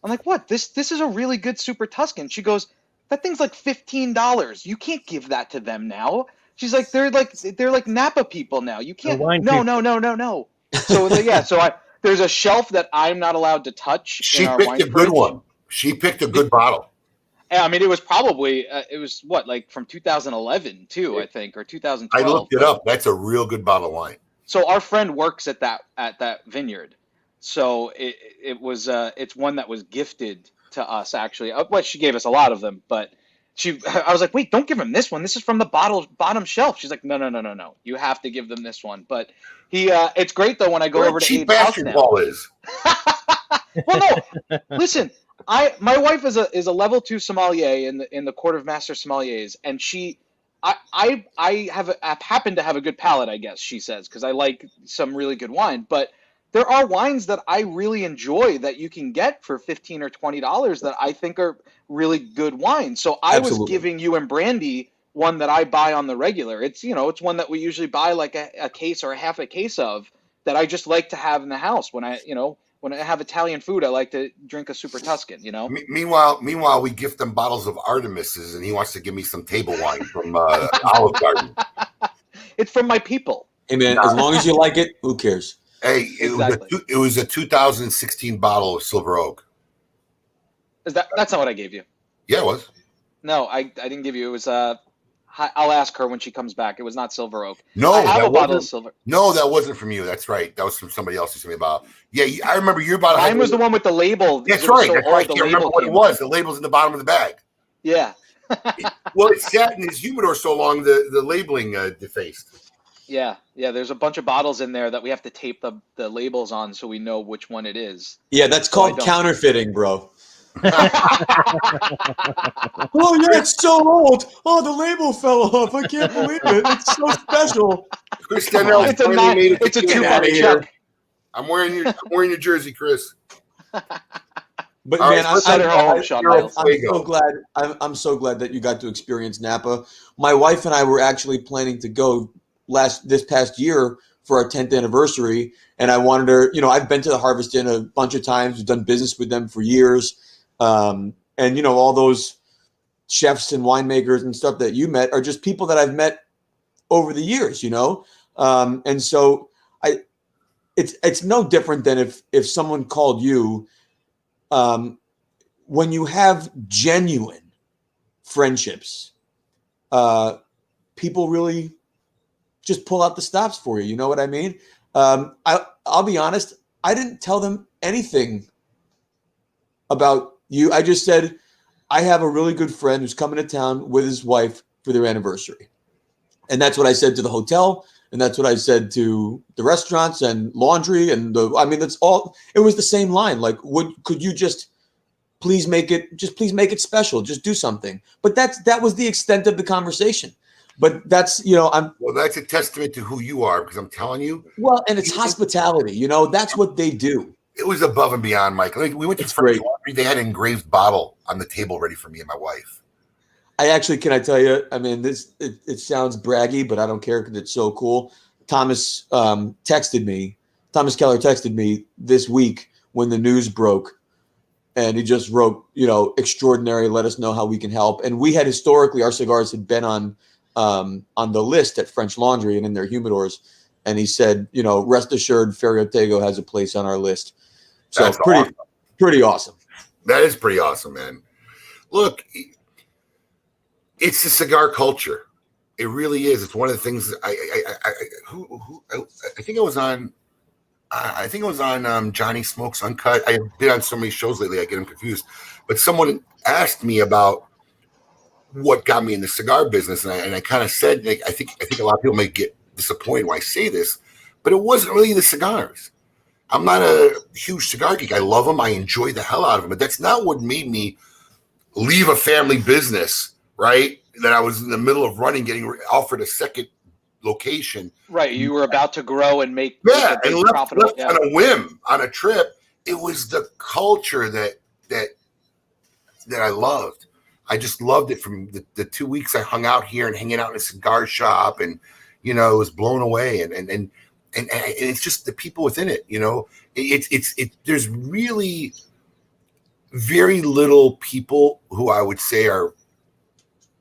I'm like, "What? This is a really good Super Tuscan." She goes, "That thing's like $15. You can't give that to them now." She's like, they're like Napa people now. You can't. No. So there's a shelf that I'm not allowed to touch. She picked a good one. She picked a good bottle. I mean, it was probably from 2011 too, I think, or 2012. I looked it up. That's a real good bottle of wine. So our friend works at that vineyard. So it's one that was gifted to us actually. Well, she gave us a lot of them, but I was like, "Wait, don't give him this one. This is from the bottom shelf." She's like, "No. You have to give them this one." But it's great though when I go over to Abe's house now. Ball is. Well, no. Listen, my wife is a level 2 sommelier in the Court of Master Sommeliers, and I happen to have a good palate, I guess she says, because I like some really good wine. But there are wines that I really enjoy that you can get for $15 or $20 that I think are really good wines. So I was giving you and Brandy one that I buy on the regular. It's it's one that we usually buy like a case or a half a case of that I just like to have in the house when I have Italian food. I like to drink a Super Tuscan. Meanwhile, we gift them bottles of Artemis's, and he wants to give me some table wine from Olive Garden. It's from my people. Hey man, as long as you like it, who cares? Hey, it was a 2016 bottle of Silver Oak. That's not what I gave you? Yeah, it was. No, I didn't give you. It was I'll ask her when she comes back. It was not Silver Oak. No, I have a bottle of Silver. No, that wasn't from you. That's right. That was from somebody else who told me about. Yeah, I remember your bottle. Mine was the one with the label. That's right. That's right. I can't remember what it was. The label's in the bottom of the bag. Yeah. Well, it sat in his humidor so long, the labeling defaced. Yeah. There's a bunch of bottles in there that we have to tape the labels on so we know which one it is. Yeah, that's called counterfeiting, bro. Oh yeah, it's so old. Oh, the label fell off. I can't believe it. It's so special. Chris Dennell, it's a 2-part check. I'm wearing your jersey, Chris. But man, I'm so glad. I'm so glad that you got to experience Napa. My wife and I were actually planning to go this past year for our 10th anniversary, and I wanted her. I've been to the Harvest Inn a bunch of times. We've done business with them for years. And all those chefs and winemakers and stuff that you met are just people that I've met over the years, and so it's no different than if someone called you, when you have genuine friendships, people really just pull out the stops for you. You know what I mean? I'll be honest. I didn't tell them anything about you. I just said, I have a really good friend who's coming to town with his wife for their anniversary. And that's what I said to the hotel. And that's what I said to the restaurants and laundry. And that's all. It was the same line. Like, could you just please make it special? Just do something. But that was the extent of the conversation. But that's, well, that's a testament to who you are, because I'm telling you. Well, and it's hospitality, that's what they do. It was above and beyond, Michael. We went to Ferio. They had an engraved bottle on the table ready for me and my wife. Can I tell you? I mean, it sounds braggy, but I don't care because it's so cool. Thomas Keller texted me this week when the news broke, and he just wrote, extraordinary. Let us know how we can help. And we had historically, our cigars had been on the list at French Laundry and in their humidors. And he said, rest assured, Ferio Tego has a place on our list. So That's pretty awesome. That is pretty awesome, man. Look, it's the cigar culture. It really is. It's one of the things that I think it was on. I think it was on Johnny Smokes Uncut. I've been on so many shows lately, I get them confused. But someone asked me about what got me in the cigar business, and I kind of said, like, I think a lot of people may get disappointed when I say this, but it wasn't really the cigars. I'm not a huge cigar geek. I love them. I enjoy the hell out of them, but that's not what made me leave a family business, right? That I was in the middle of running, getting offered a second location. Right, you were about to grow and make and left on a whim on a trip. It was the culture that I loved. I just loved it from the 2 weeks I hung out here and hanging out in a cigar shop, and it was blown away. And it's just the people within it. There's really very little people who I would say are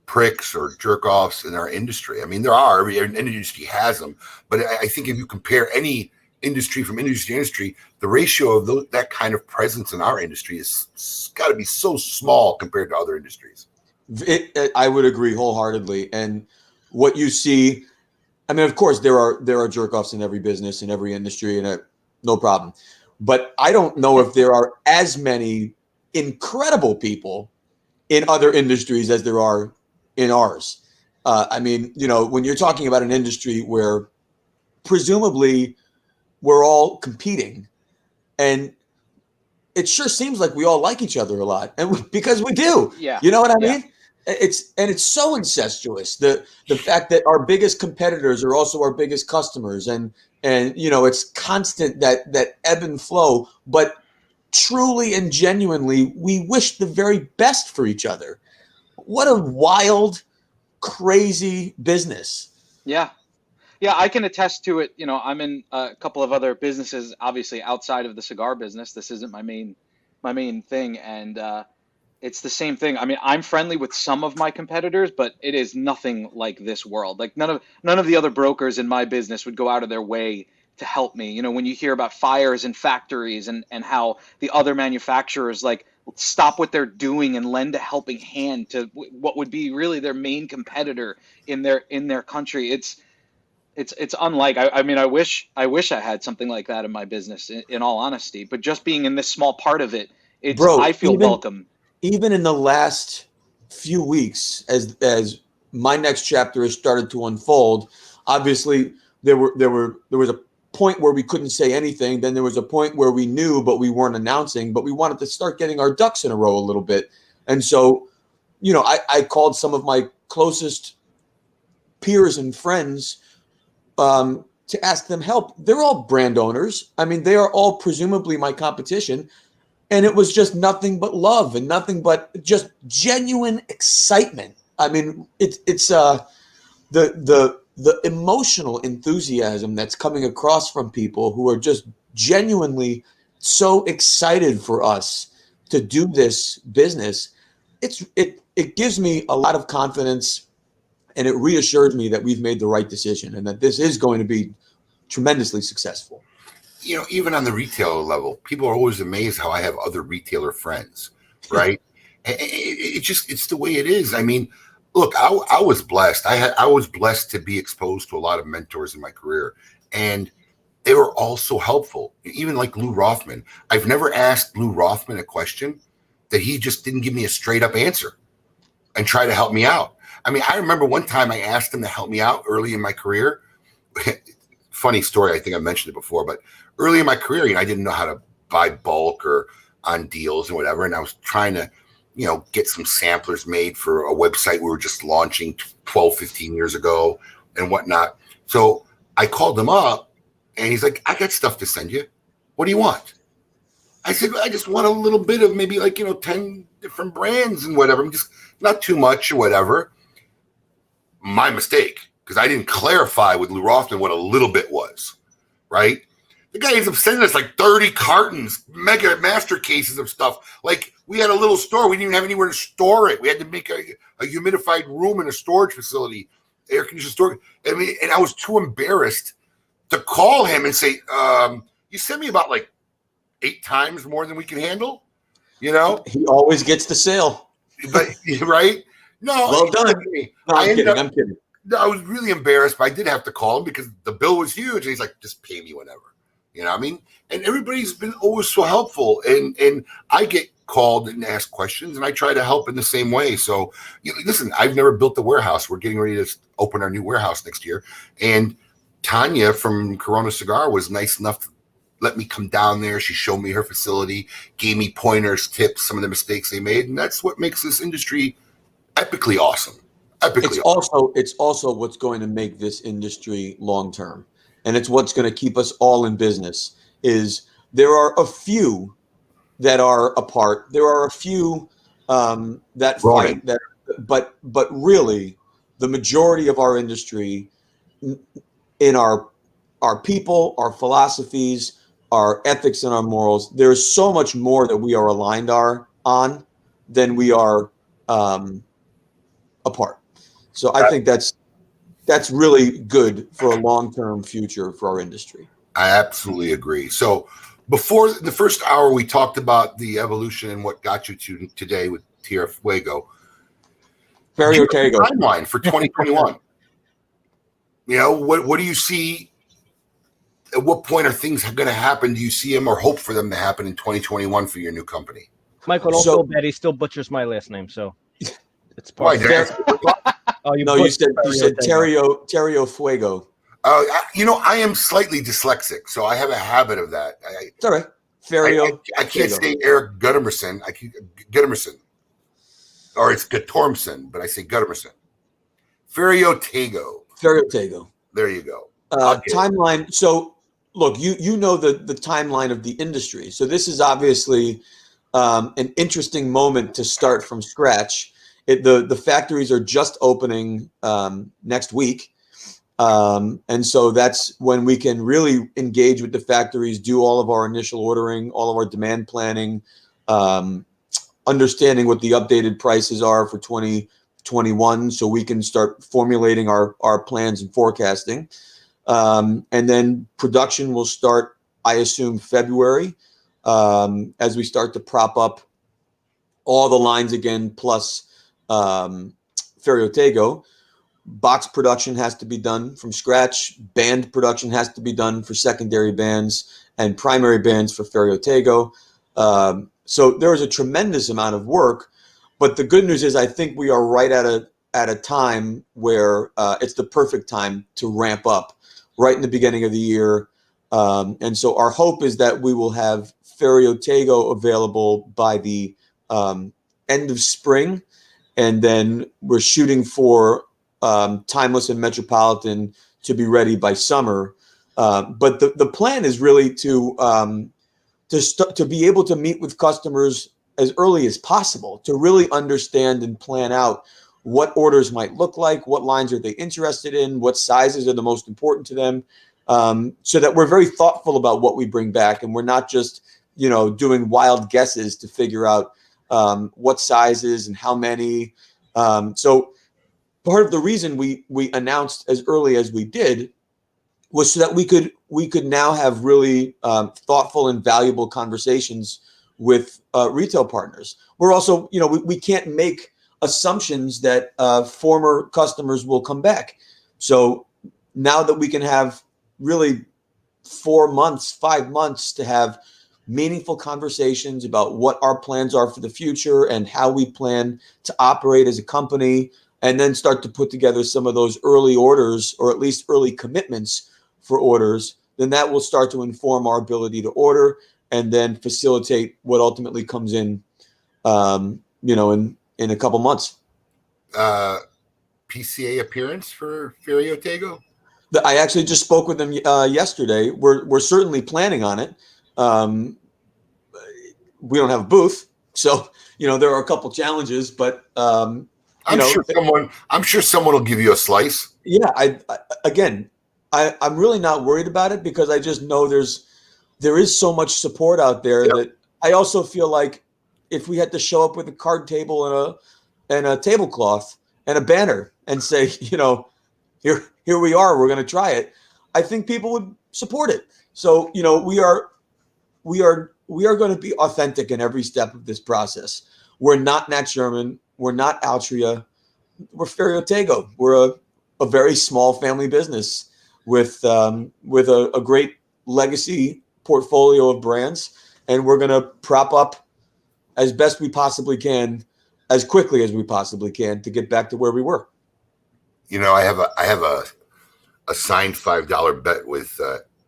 pricks or jerk offs in our industry. I mean, there are. Every industry has them, but I think if you compare any industry from industry to industry, the ratio of that kind of presence in our industry is got to be so small compared to other industries. I would agree wholeheartedly. And what you see, I mean, of course, there are jerk offs in every business, in every industry, and no problem. But I don't know if there are as many incredible people in other industries as there are in ours. I mean, when you're talking about an industry where presumably we're all competing, and it sure seems like we all like each other a lot, and because we do. Yeah. You know what I mean? It's so incestuous. The fact that our biggest competitors are also our biggest customers, and it's constant that ebb and flow, but truly and genuinely, we wish the very best for each other. What a wild, crazy business. Yeah. Yeah, I can attest to it. I'm in a couple of other businesses, obviously outside of the cigar business. This isn't my main thing. And it's the same thing. I mean, I'm friendly with some of my competitors, but it is nothing like this world. Like none of the other brokers in my business would go out of their way to help me. When you hear about fires in factories and how the other manufacturers stop what they're doing and lend a helping hand to what would be really their main competitor in their country. It's unlike. I mean, I wish I had something like that in my business. In all honesty, but just being in this small part of it, I feel welcome. Even in the last few weeks, as my next chapter has started to unfold, obviously there was a point where we couldn't say anything. Then there was a point where we knew, but we weren't announcing. But we wanted to start getting our ducks in a row a little bit, and so I called some of my closest peers and friends to ask them help. They're all brand owners. I mean, they are all presumably my competition. And it was just nothing but love and nothing but just genuine excitement. I mean, it's the emotional enthusiasm that's coming across from people who are just genuinely so excited for us to do this business. It gives me a lot of confidence, and it reassures me that we've made the right decision and that this is going to be tremendously successful. Even on the retailer level, people are always amazed how I have other retailer friends, right? It's the way it is. I mean, look, I was blessed. I was blessed to be exposed to a lot of mentors in my career, and they were all so helpful. Even like Lou Rothman. I've never asked Lou Rothman a question that he just didn't give me a straight up answer and try to help me out. I mean, I remember one time I asked him to help me out early in my career. Funny story. I think I mentioned it before, but early in my career, I didn't know how to buy bulk or on deals and whatever. And I was trying to, get some samplers made for a website we were just launching 12, 15 years ago and whatnot. So I called him up and he's like, I got stuff to send you. What do you want? I said, I just want a little bit of maybe 10 different brands and whatever. Just not too much or whatever. My mistake, because I didn't clarify with Lou Rothman what a little bit was, right? The guy ends up sending us like 30 cartons, mega master cases of stuff. Like, we had a little store. We didn't even have anywhere to store it. We had to make a humidified room in a storage facility, air conditioned storage. I mean, and I was too embarrassed to call him and say, you sent me about like 8 times more than we can handle. You know? He always gets the sale. But, right? No. Well done. No, I'm kidding. I was really embarrassed, but I did have to call him because the bill was huge. And he's like, just pay me whenever. You know what I mean? And everybody's been always so helpful. And I get called and asked questions, and I try to help in the same way. So, listen, I've never built the warehouse. We're getting ready to open our new warehouse next year. And Tanya from Corona Cigar was nice enough to let me come down there. She showed me her facility, gave me pointers, tips, some of the mistakes they made. And that's what makes this industry epically awesome. It's also what's going to make this industry long-term. And it's what's going to keep us all in business. Is there are a few that are apart. There are a few that fight. But really, the majority of our industry, in our people, our philosophies, our ethics, and our morals, there's so much more that we are aligned on than we are apart. So I think that's really good for a long-term future for our industry. I absolutely agree. So before the first hour, we talked about the evolution and what got you to today with Ferio Tego. Timeline for 2021. You know, what do you see? At what point are things going to happen? Do you see them or hope for them to happen in 2021 for your new company? Michael, don't feel bad. He still butchers my last name, so it's part of you said Ferio Fuego. I am slightly dyslexic, so I have a habit of that. It's all right. Ferio. I can't say Eric Guttermerson. I keep Guttermerson, or it's Guttormson, but I say Guttermerson. Ferio Tego. Ferio Tego. There you go. Timeline. So, look, you know the timeline of the industry. So this is obviously an interesting moment to start from scratch. The factories are just opening next week. And so that's when we can really engage with the factories, do all of our initial ordering, all of our demand planning, understanding what the updated prices are for 2021 so we can start formulating our plans and forecasting. And then production will start, I assume, February as we start to prop up all the lines again, plus Ferio Tego. Box production has to be done from scratch. Band production has to be done for secondary bands and primary bands for Ferio Tego. So there is a tremendous amount of work, but the good news is I think we are right at a time where it's the perfect time to ramp up right in the beginning of the year. And so our hope is that we will have Ferio Tego available by the end of spring. And then we're shooting for Timeless and Metropolitan to be ready by summer. But the plan is really to be able to meet with customers as early as possible, to really understand and plan out what orders might look like, what lines are they interested in, what sizes are the most important to them, so that we're very thoughtful about what we bring back, and we're not just doing wild guesses to figure out what sizes and how many. So part of the reason we announced as early as we did was so that we could now have really thoughtful and valuable conversations with retail partners. We're also, we can't make assumptions that former customers will come back. So now that we can have really 4 months, 5 months to have meaningful conversations about what our plans are for the future and how we plan to operate as a company, and then start to put together some of those early orders, or at least early commitments for orders, then that will start to inform our ability to order and then facilitate what ultimately comes in, in a couple months. PCA appearance for Ferio Tego? I actually just spoke with them yesterday. We're certainly planning on it. We don't have a booth, so there are a couple challenges, but I'm sure someone will give you a slice. Yeah, I'm really not worried about it because I just know there's there is so much support out there that I also feel like if we had to show up with a card table and a tablecloth and a banner and say, here we are, we're going to try it, I think people would support it. So, we are going to be authentic in every step of this process. We're not Nat Sherman. We're not Altria. We're Ferio Tego. We're a very small family business with a great legacy portfolio of brands, and we're going to prop up as best we possibly can, as quickly as we possibly can, to get back to where we were. I have a signed $5 bet with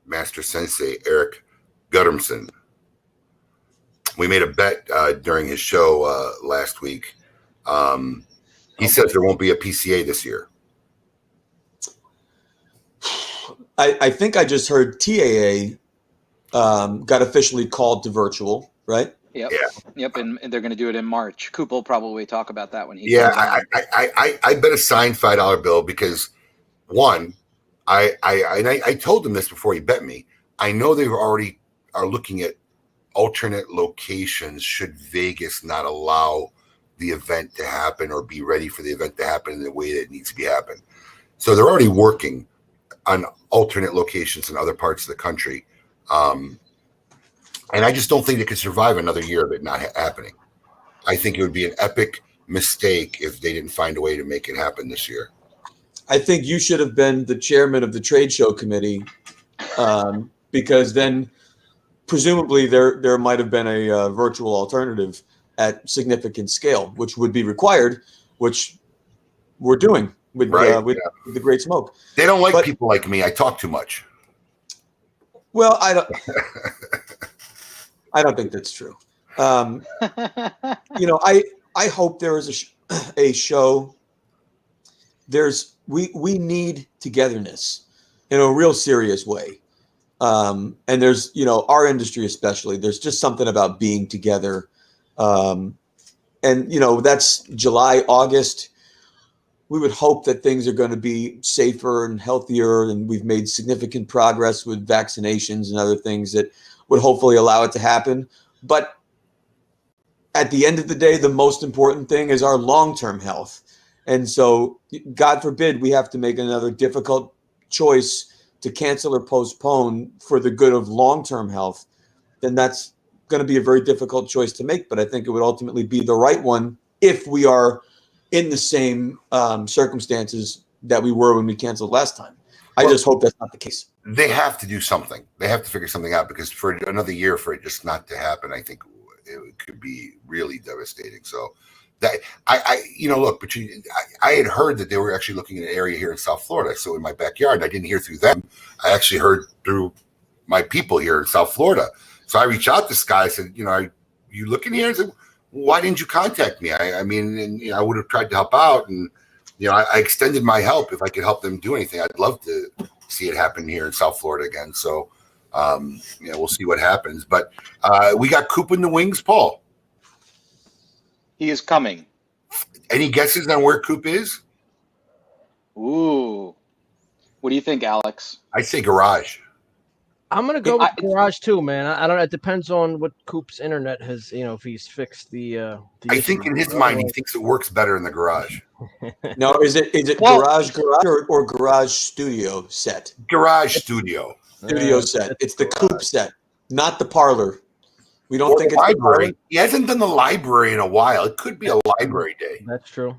Master Sensei Eric Guttermson. We made a bet during his show last week. He says there won't be a PCA this year. I think I just heard TAA got officially called to virtual, right? Yep. Yep. And they're going to do it in March. Coop will probably talk about that when he. Yeah, I bet a signed $5 bill because one, I told him this before he bet me. I know they already are looking at alternate locations should Vegas not allow the event to happen or be ready for the event to happen in the way that it needs to be happened. So they're already working on alternate locations in other parts of the country. And I just don't think it could survive another year of it not happening. I think it would be an epic mistake if they didn't find a way to make it happen this year. I think you should have been the chairman of the trade show committee, because then presumably there might have been a virtual alternative at significant scale, which would be required, which we're doing with the Great Smoke. They don't like people like me. I talk too much. Well, I don't think that's true. I hope there is a show. We need togetherness in a real serious way. And there's, our industry especially, there's just something about being together. And that's July, August. We would hope that things are going to be safer and healthier, and we've made significant progress with vaccinations and other things that would hopefully allow it to happen. But at the end of the day, the most important thing is our long-term health. And so, God forbid, we have to make another difficult choice to cancel or postpone for the good of long-term health, then that's going to be a very difficult choice to make. But I think it would ultimately be the right one if we are in the same circumstances that we were when we canceled last time. I just hope that's not the case. They have to do something. They have to figure something out, because for another year for it just not to happen, I think it could be really devastating. So that I had heard that they were actually looking at an area here in South Florida. So in my backyard, and I didn't hear through them. I actually heard through my people here in South Florida. So I reached out to Sky. I said, are you looking here? I said, why didn't you contact me? I would have tried to help out, and I extended my help if I could help them do anything. I'd love to see it happen here in South Florida again. So, we'll see what happens. But we got Coop in the wings, Paul. He is coming. Any guesses on where Coop is? Ooh, what do you think, Alex? I say garage. I'm gonna go with garage too, man. I don't know. It depends on what Coop's internet has. If he's fixed the I think in his mind, he thinks it works better in the garage. No, is it garage or garage studio set? Garage studio set. It's the Coop set, not the parlor. We don't think it's library. He hasn't done the library in a while. It could be a library day. That's true.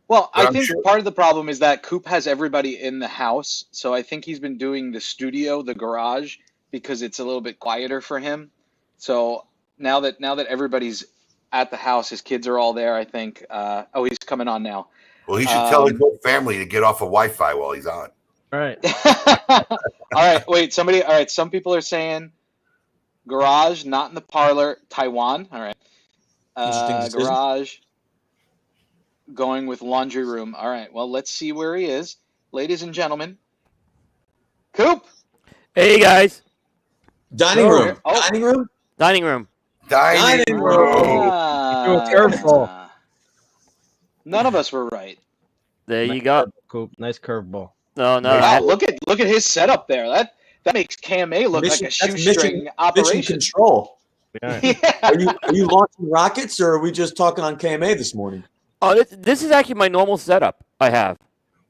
Well, I think part of the problem is that Coop has everybody in the house. So I think he's been doing the studio, the garage, because it's a little bit quieter for him. So now that everybody's at the house, his kids are all there, I think. He's coming on now. Well, he should tell his whole family to get off of Wi-Fi while he's on. All right. All right. Wait, all right. Some people are saying garage, not in the parlor, Taiwan. All right. Garage. Going with laundry room. All right. Well, let's see where he is. Ladies and gentlemen. Coop. Hey, guys. Dining room. Oh. Dining room? Dining room. Dining room. You're careful. None of us were right. There you go. Coop. Nice curveball. No. Wow, look at his setup there. That makes KMA look like a That's shoestring mission operation. control. Yeah. Are you launching rockets, or are we just talking on KMA this morning? Oh, this is actually my normal setup I have.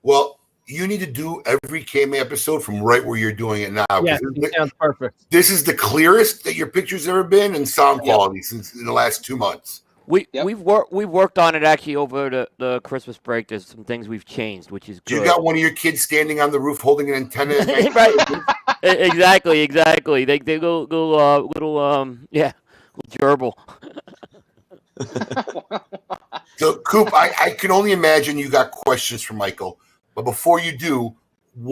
Well, you need to do every KMA episode from right where you're doing it now. Yeah, it sounds perfect. This is the clearest that your picture's ever been in sound quality since in the last 2 months. We've worked on it actually over the Christmas break. There's some things we've changed, which is good. You got one of your kids standing on the roof holding an antenna. Right. Exactly. They go little gerbil. So, Coop, I can only imagine you got questions for Michael. But before you do,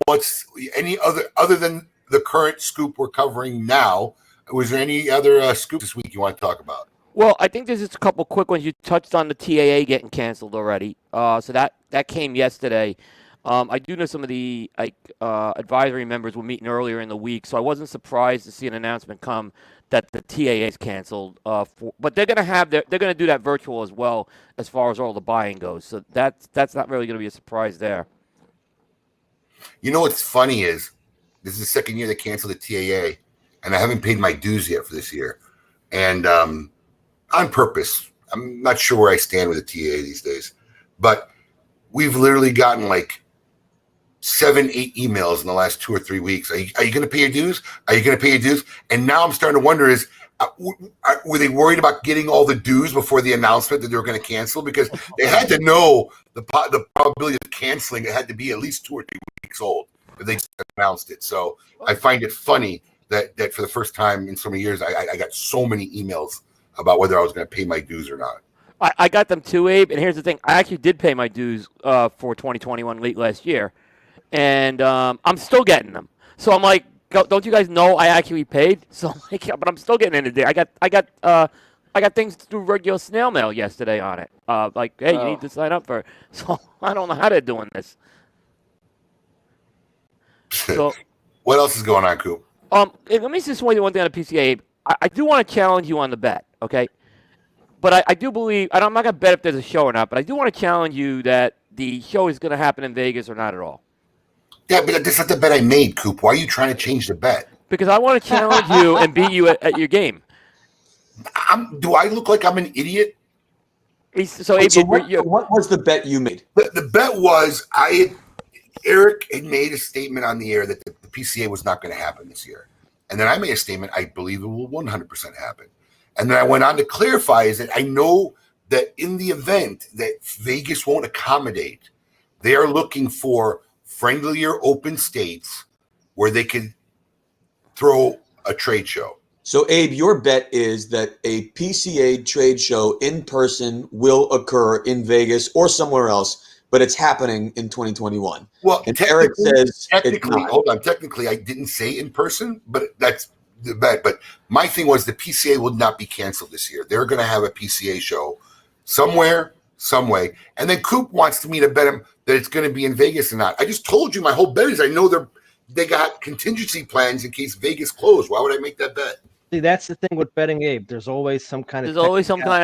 what's any other than the current scoop we're covering now? Was there any other scoop this week you want to talk about? Well, I think there's just a couple quick ones. You touched on the TAA getting canceled already. So that came yesterday. I do know some of the advisory members were meeting earlier in the week, so I wasn't surprised to see an announcement come that the TAA is canceled. But they're gonna do that virtual as well as far as all the buying goes. So that's not really gonna be a surprise there. You know what's funny is this is the second year they canceled the TAA, and I haven't paid my dues yet for this year, and on purpose. I'm not sure where I stand with the TAA these days, but we've literally gotten like 7-8 emails in the last 2 or 3 weeks. Are you going to pay your dues? Are you going to pay your dues? And now I'm starting to wonder were they worried about getting all the dues before the announcement that they were going to cancel? Because they had to know the probability of canceling. It had to be at least 2 or 3 weeks old if they announced it. So I find it funny that for the first time in so many years, I got so many emails about whether I was going to pay my dues or not. I got them too, Abe. And here's the thing: I actually did pay my dues for 2021 late last year, and I'm still getting them. So I'm like, don't you guys know I actually paid? So I'm like, yeah, but I'm still getting in there. I got things through regular snail mail yesterday on it. Like, hey, you need to sign up for it. So I don't know how they're doing this. So what else is going on, Coop? Let me just say one thing on the PCA, Abe. I do want to challenge you on the bet, okay? But I do believe, and I'm not going to bet if there's a show or not, but I do want to challenge you that the show is going to happen in Vegas or not at all. Yeah, but that's not the bet I made, Coop. Why are you trying to change the bet? Because I want to challenge you and beat you at your game. Do I look like I'm an idiot? What was the bet you made? The bet was Eric had made a statement on the air that the PCA was not going to happen this year. And then I made a statement, I believe it will 100% happen. And then I went on to clarify is that I know that in the event that Vegas won't accommodate, they are looking for friendlier open states where they could throw a trade show. So, Abe, your bet is that a PCA trade show in person will occur in Vegas or somewhere else, but it's happening in 2021. Well, and Eric says technically, I didn't say in person, but that's the bet. But my thing was the PCA will not be canceled this year. They're going to have a PCA show somewhere, some way. And then Coop wants me to bet him that it's going to be in Vegas or not. I just told you my whole bet is I know they got contingency plans in case Vegas closed. Why would I make that bet? See, that's the thing with betting, Abe. There's always some kind of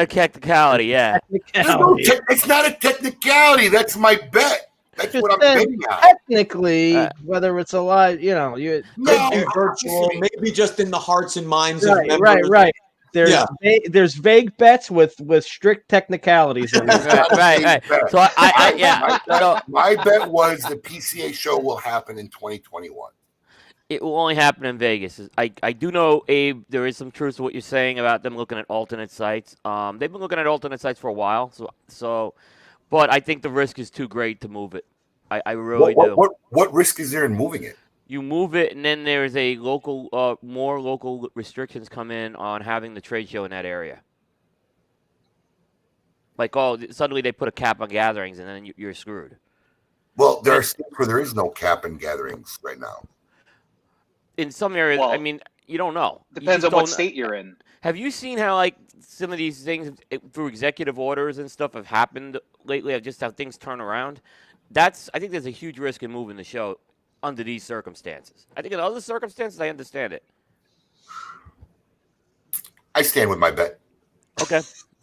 technicality, yeah. It's not a technicality. That's my bet. That's what I'm betting on. Technically, whether it's a lie, virtual, maybe just in the hearts and minds of members. Right. There's vague bets with strict technicalities. right. So my bet was the PCA show will happen in 2021. It will only happen in Vegas. I do know, Abe, there is some truth to what you're saying about them looking at alternate sites. They've been looking at alternate sites for a while. But I think the risk is too great to move it. I really do. What risk is there in moving it? You move it, and then there's a more local restrictions come in on having the trade show in that area. Like, suddenly they put a cap on gatherings, and then you're screwed. Well, there are states where there is no cap in gatherings right now. In some areas, I mean, you don't know. Depends on what state you're in. Have you seen how, like, some of these things through executive orders and stuff have happened lately, of just how things turn around? I think there's a huge risk in moving the show under these circumstances. I think in other circumstances, I understand it. I stand with my bet. Okay.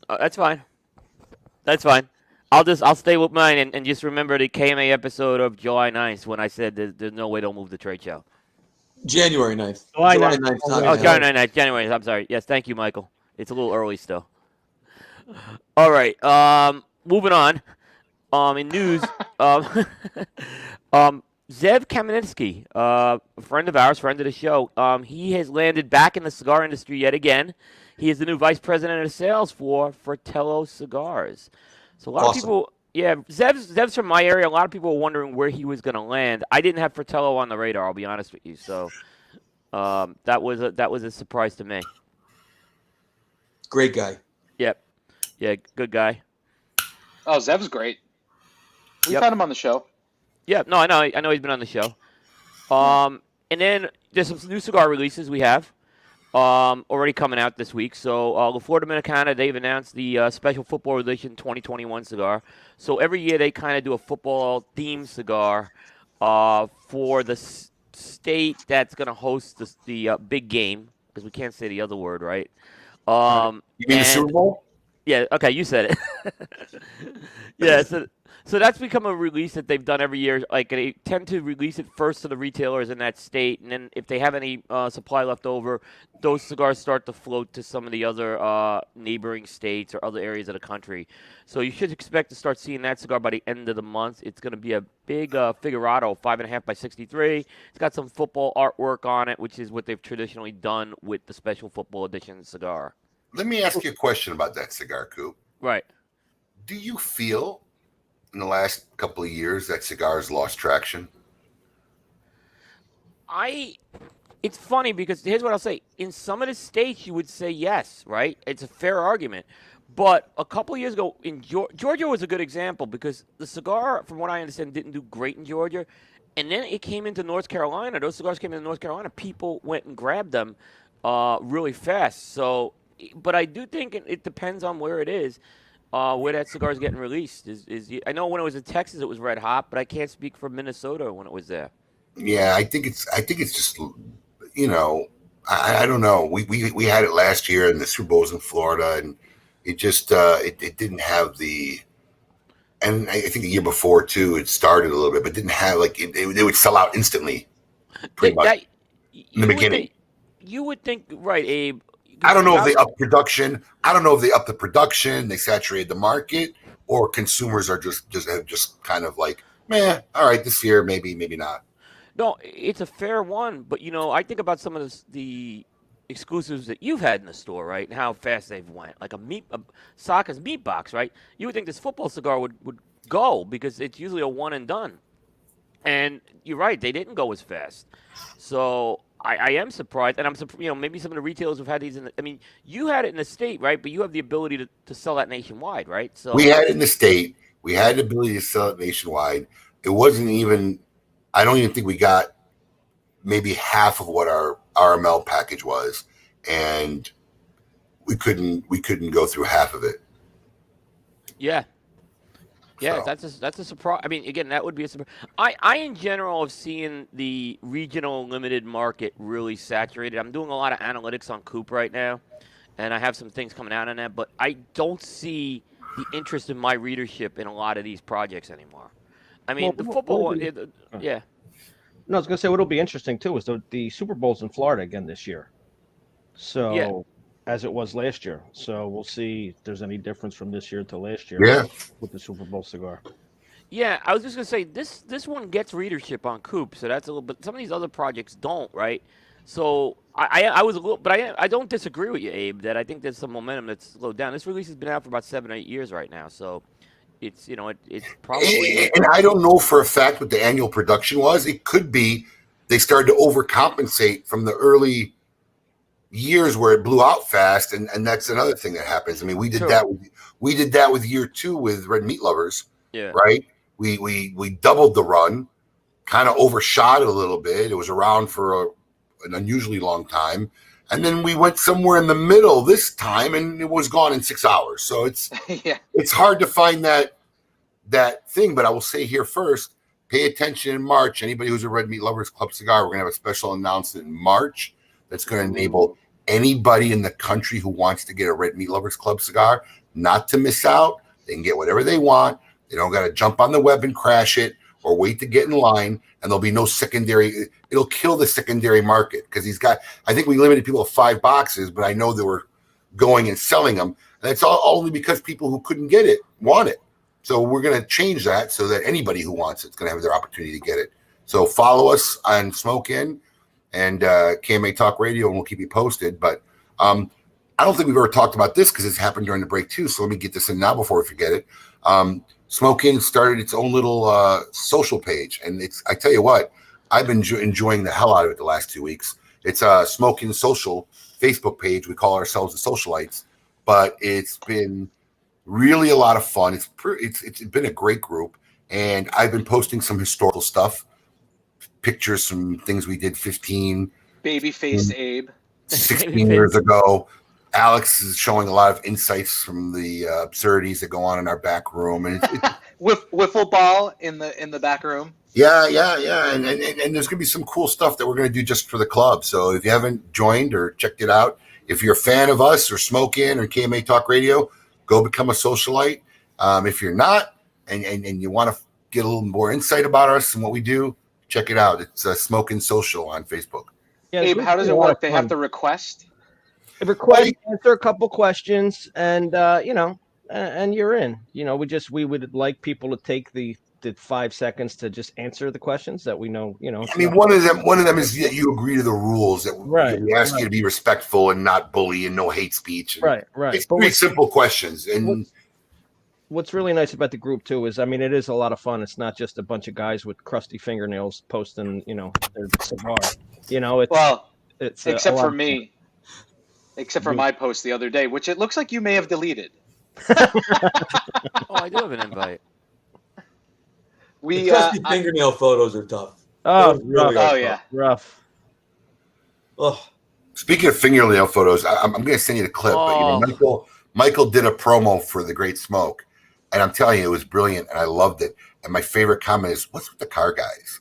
That's fine. That's fine. I'll stay with mine and just remember the KMA episode of July 9th when I said there's no way they'll move the trade show. January 9th. July 9th. Oh, January 9th. January 9th. I'm sorry. Yes, thank you, Michael. It's a little early still. All right. Moving on. In news, Zev Kamenetsky, a friend of ours, friend of the show, he has landed back in the cigar industry yet again. He is the new vice president of sales for Ferio Cigars. So a lot of people, Zev's from my area. A lot of people were wondering where he was going to land. I didn't have Ferio on the radar. I'll be honest with you. So that was a surprise to me. Great guy. Yep. Yeah, good guy. Oh, Zev's great. We've had him on the show. Yeah, no, I know he's been on the show. And then there's some new cigar releases we have already coming out this week. So La Flor Dominicana, they've announced the Special Football Edition 2021 cigar. So every year they kind of do a football-themed cigar for the state that's going to host the big game, because we can't say the other word, right? You mean the Super Bowl? Yeah, okay, you said it. Yeah, so that's become a release that they've done every year. Like, they tend to release it first to the retailers in that state, and then if they have any supply left over, those cigars start to float to some of the other neighboring states or other areas of the country. So you should expect to start seeing that cigar by the end of the month. It's going to be a big Figurado, 5.5 by 63. It's got some football artwork on it, which is what they've traditionally done with the Special Football Edition cigar. Let me ask you a question about that cigar, Coop. Right. Do you feel in the last couple of years that cigars lost traction? It's funny because here's what I'll say. In some of the states, you would say yes, right? It's a fair argument. But a couple of years ago, in Georgia was a good example because the cigar, from what I understand, didn't do great in Georgia. And then it came into North Carolina. Those cigars came into North Carolina. People went and grabbed them really fast. So, but I do think it depends on where it is. Where that cigar is getting released I know when it was in Texas it was red hot, but I can't speak for Minnesota when it was there. Yeah, I think it's just, you know, I don't know. We had it last year in the Super Bowls in Florida, and it just it didn't have the, and I think the year before too it started a little bit, but didn't have like it would sell out instantly. Pretty much in the beginning. You would think, right, Abe? I don't know if they upped production. I don't know if they upped the production, they saturated the market, or consumers are just kind of like, man, all right, this year, maybe not. No, it's a fair one, but, you know, I think about some of the exclusives that you've had in the store, right, and how fast they've went. Like a Saka's meat box, right? You would think this football cigar would go because it's usually a one and done. And you're right, they didn't go as fast. So I am surprised, and maybe some of the retailers have had these you had it in the state, right? But you have the ability to sell that nationwide, right? So we had it in the state. We had the ability to sell it nationwide. It wasn't even, I don't even think we got maybe half of what our RML package was, and we couldn't go through half of it. Yeah. Yeah, So. that's a surprise. I mean, again, that would be a surprise. I in general have seen the regional limited market really saturated. I'm doing a lot of analytics on Coop right now, and I have some things coming out on that, but I don't see the interest in my readership in a lot of these projects anymore. I mean, the football one, yeah. No, I was going to say what'll be interesting, too, is the Super Bowl's in Florida again this year. So, as it was last year. So, we'll see if there's any difference from this year to last year with the Super Bowl cigar. Yeah, I was just going to say, this one gets readership on Coop, so that's a little bit. Some of these other projects don't, right? So, I was a little, but I don't disagree with you, Abe, that I think there's some momentum that's slowed down. This release has been out for about 7 or 8 years right now, so it's, it's probably. And I don't know for a fact what the annual production was. It could be they started to overcompensate from the early years where it blew out fast, and that's another thing that happens. I mean, we did that with year 2 with Red Meat Lovers, right? We doubled the run, kind of overshot it a little bit. It was around for an unusually long time, and then we went somewhere in the middle this time, and it was gone in 6 hours. So it's it's hard to find that thing. But I will say here first, pay attention in March. Anybody who's a Red Meat Lovers Club cigar, we're gonna have a special announcement in March that's going to enable anybody in the country who wants to get a Red Meat Lovers Club cigar not to miss out. They can get whatever they want. They don't got to jump on the web and crash it. or wait to get in line, and there'll be no secondary. It'll kill the secondary market because I think we limited people to 5 boxes, but I know they were going and selling them. And it's all only because people who couldn't get it want it. So we're going to change that so that anybody who wants it's going to have their opportunity to get it. So follow us on Smoke Inn and KMA Talk Radio, and we'll keep you posted. But I don't think we've ever talked about this because it's happened during the break too. So let me get this in now before we forget it. Smoke Inn started its own little social page, and I tell you what, I've been enjoying the hell out of it the last 2 weeks. It's a Smoke Inn Social Facebook page. We call ourselves the Socialites, but it's been really a lot of fun. It's been a great group, and I've been posting some historical stuff, pictures, some things we did 15, baby-faced Abe, 16 years ago. Alex is showing a lot of insights from the absurdities that go on in our back room, and wiffle ball in the back room. Yeah, and there's gonna be some cool stuff that we're gonna do just for the club. So if you haven't joined or checked it out, if you're a fan of us or Smoke Inn or KMA Talk Radio, go become a socialite. If you're not, and you want to get a little more insight about us and what we do, check it out. It's Smoke Inn Social on Facebook. Yeah, Abe, how does it work? They have to request? Answer a couple questions, and and you're in. We would like people to take the 5 seconds to just answer the questions that we know. I mean, one of them is that you agree to the rules that we ask you to be respectful and not bully and no hate speech. Right. It's pretty simple questions. And what's really nice about the group too is, it is a lot of fun. It's not just a bunch of guys with crusty fingernails posting, their cigar. It's except for me. Except for my post the other day, which it looks like you may have deleted. I do have an invite. The crusty fingernail photos are tough. Oh, really rough. Oh. Speaking of fingernail photos, I'm going to send you the clip. But, Michael did a promo for The Great Smoke, and I'm telling you, it was brilliant, and I loved it. And my favorite comment is, "What's with the car guys?"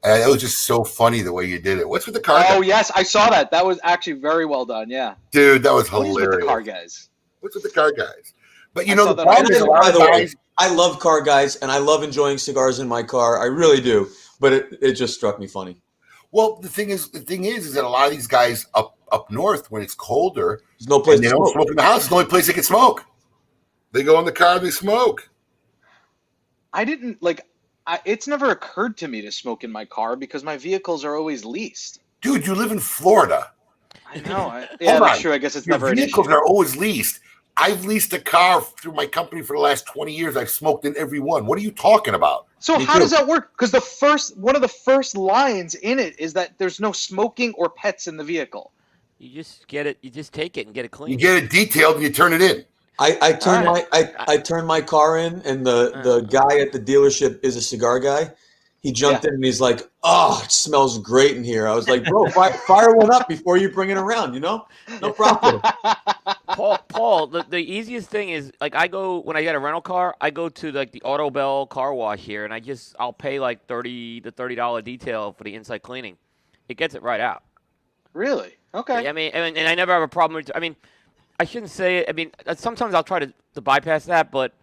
And it was just so funny the way you did it. What's with the car guys? Oh, yes, I saw that. That was actually very well done, yeah. Dude, that was hilarious. What is with the car guys? What's with the car guys? But the problem is, by the way, I love car guys, and I love enjoying cigars in my car. I really do. But it just struck me funny. Well, the thing is that a lot of these guys up north, when it's colder, there's no place they don't smoke in the house. It's the only place they can smoke. They go in the car, they smoke. I didn't it's never occurred to me to smoke in my car because my vehicles are always leased. Dude, you live in Florida. I know. Yeah, that's true. I guess it's never an issue. Vehicles are always leased. I've leased a car through my company for the last 20 years. I've smoked in every one. What are you talking about? So how does that work? Because one of the first lines in it is that there's no smoking or pets in the vehicle. You just get it. You just take it and get it clean. You get it detailed and you turn it in. I turned my car in, and the guy at the dealership is a cigar guy. He jumped in and he's like, "Oh, it smells great in here." I was like, "Bro, fire one up before you bring it around, no problem." Paul, the easiest thing is when I get a rental car, I go to the Auto Bell car wash here, and I'll pay like $30 detail for the inside cleaning. It gets it right out. Really? Okay. And I never have a problem with. I shouldn't say it. Sometimes I'll try to bypass that, but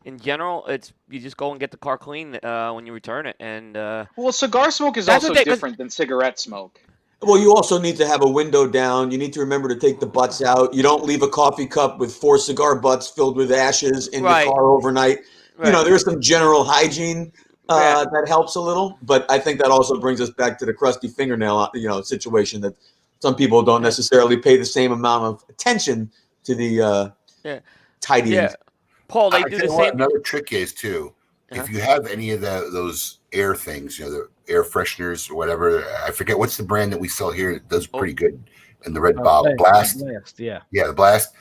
in general, you just go and get the car clean when you return it. And well, cigar smoke is also different than cigarette smoke. Well, you also need to have a window down. You need to remember to take the butts out. You don't leave a coffee cup with 4 cigar butts filled with ashes in the car overnight. Right. There's some general hygiene that helps a little, but I think that also brings us back to the crusty fingernail, situation that some people don't necessarily pay the same amount of attention to the tidying. Yeah. Paul, they do the same. Another trick is too, if you have any of those air things, the air fresheners or whatever. I forget what's the brand that we sell here. It does pretty good in the red bottle. Blast. Yeah, the Blast.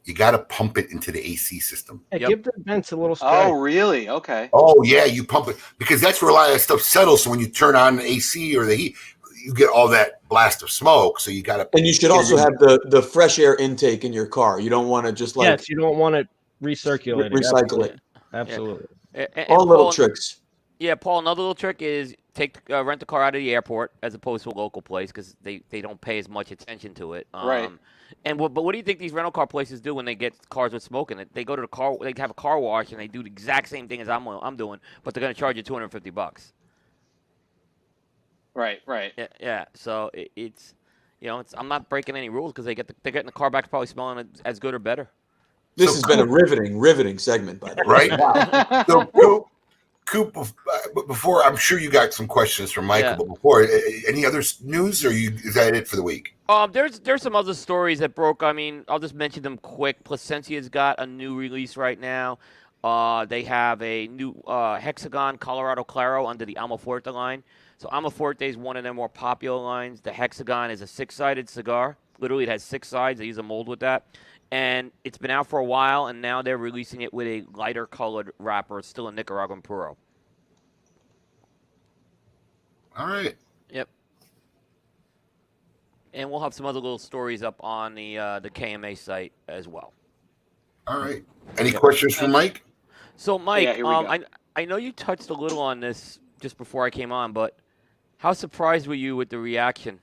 You got to pump it into the AC system. Yeah, give the vents a little spray. Oh, really? Okay. Oh, yeah, you pump it because that's where a lot of that stuff settles. So when you turn on the AC or the heat, you get all that blast of smoke. So you got to. And you should also have the fresh air intake in your car. You don't want to just yes, you don't want it recirculated. Recycle it. Absolutely. Yeah. All little tricks. Yeah, Paul. Another little trick is rent the car out of the airport as opposed to a local place because they don't pay as much attention to it. Right. And but what do you think these rental car places do when they get cars with smoke in it? They go to the car, they have a car wash, and they do the exact same thing as I'm doing, but they're going to charge you $250. Right. Yeah. So it's, I'm not breaking any rules because they're getting the car back probably smelling as good or better. This has been a riveting segment, by the way. Right? So, Coop, before, I'm sure you got some questions from Michael, but before, any other news, or is that it for the week? There's some other stories that broke. I mean, I'll just mention them quick. Placencia's got a new release right now. They have a new Hexagon Colorado Claro under the Almafuerte line. So Almafuerte is one of their more popular lines. The Hexagon is a 6-sided cigar. Literally, it has 6 sides. They use a mold with that. And it's been out for a while, and now they're releasing it with a lighter colored wrapper. It's still a Nicaraguan Puro. All right. Yep. And we'll have some other little stories up on the KMA site as well. All right. Any questions for Mike? So, Mike, I know you touched a little on this just before I came on, but how surprised were you with the reaction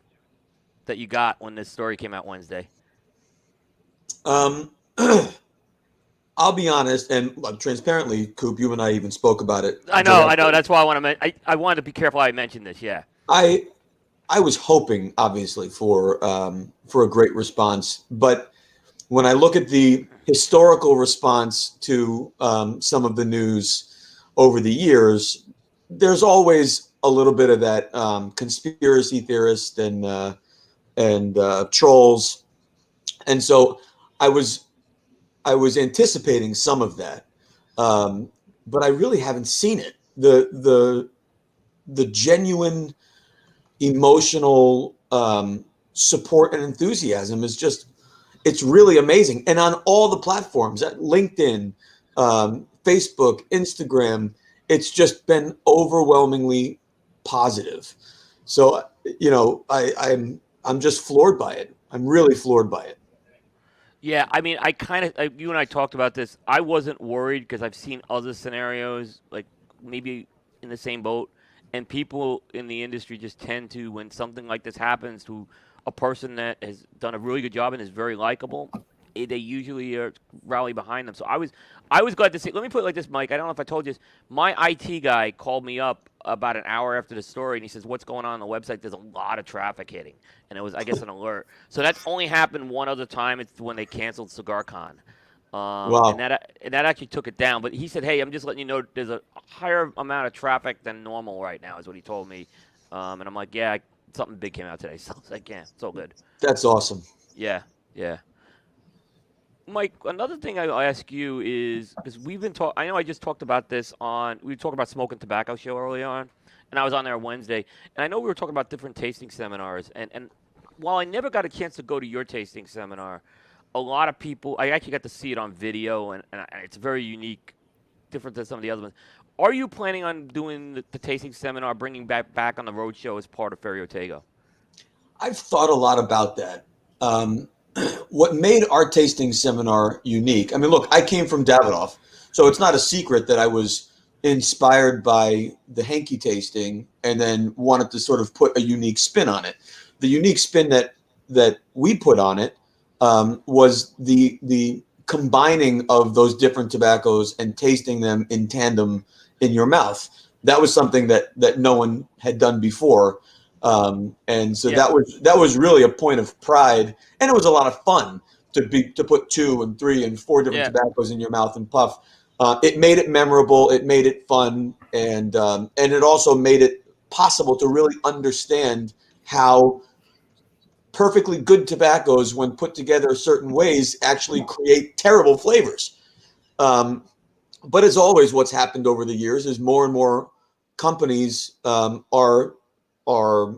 that you got when this story came out Wednesday? I'll be honest, and transparently, Coop, you and I even spoke about it. I know. That's why I wanted to be careful how I mentioned this. Yeah. I was hoping, obviously, for a great response, but when I look at the historical response to some of the news over the years, there's always a little bit of that conspiracy theorist and trolls, and so I was anticipating some of that, but I really haven't seen it. The genuine emotional support and enthusiasm is it's really amazing. And on all the platforms, at LinkedIn, Facebook, Instagram, it's just been overwhelmingly positive. So, I'm just floored by it. I'm really floored by it. Yeah, I mean, you and I talked about this. I wasn't worried because I've seen other scenarios, like maybe in the same boat, and people in the industry just tend to, when something like this happens to a person that has done a really good job and is very likable, they usually rally behind them. So I was glad to see. Let me put it like this, Mike. I don't know if I told you this. My IT guy called me up about an hour after the story, and he says, "What's going on the website? There's a lot of traffic hitting," and it was, I guess, an alert. So that's only happened one other time. It's when they canceled CigarCon. Wow. And that actually took it down. But he said, "Hey, I'm just letting you know there's a higher amount of traffic than normal right now," is what he told me. And I'm like, "Yeah, something big came out today." So I was like, "Yeah, so good." That's awesome. Yeah. Mike, another thing I'll ask you is, because we've been talking, I know I just talked about this we talked about Smoke and Tobacco show early on, and I was on there Wednesday, and I know we were talking about different tasting seminars, and while I never got a chance to go to your tasting seminar, a lot of people, I actually got to see it on video, and it's very unique, different than some of the other ones. Are you planning on doing the tasting seminar, bringing back on the road show as part of Ferio Tego? I've thought a lot about that. What made our tasting seminar unique, I mean, look, I came from Davidoff, so it's not a secret that I was inspired by the Henke tasting and then wanted to sort of put a unique spin on it. The unique spin that we put on it was the combining of those different tobaccos and tasting them in tandem in your mouth. That was something that no one had done before. And so that was really a point of pride, and it was a lot of fun to put 2 and 3 and 4 different tobaccos in your mouth and puff. It made it memorable, it made it fun, and it also made it possible to really understand how perfectly good tobaccos, when put together certain ways, actually create terrible flavors. But as always, what's happened over the years is more and more companies are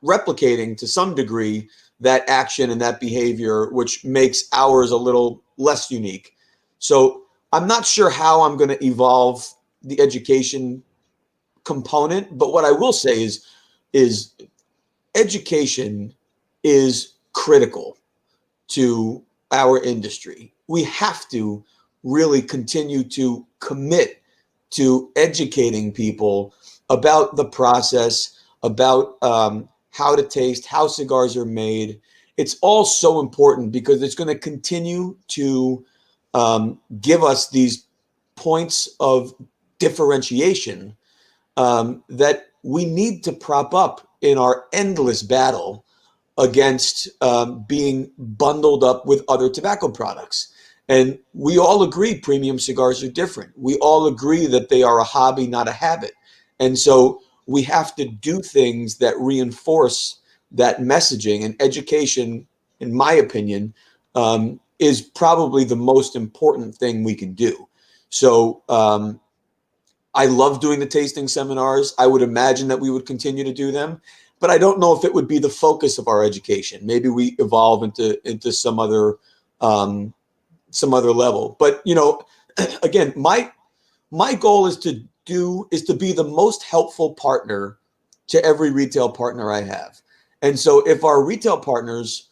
replicating to some degree that action and that behavior, which makes ours a little less unique. So I'm not sure how I'm going to evolve the education component, but what I will say is education is critical to our industry. We have to really continue to commit to educating people about the process, about how to taste, how cigars are made, it's all so important because it's going to continue to give us these points of differentiation that we need to prop up in our endless battle against being bundled up with other tobacco products. And we all agree premium cigars are different. We all agree that they are a hobby, not a habit. And so we have to do things that reinforce that messaging, and education, in my opinion, is probably the most important thing we can do. So I love doing the tasting seminars. I would imagine that we would continue to do them, but I don't know if it would be the focus of our education. Maybe we evolve into some other level. But again, my goal is to be the most helpful partner to every retail partner I have. And so if our retail partners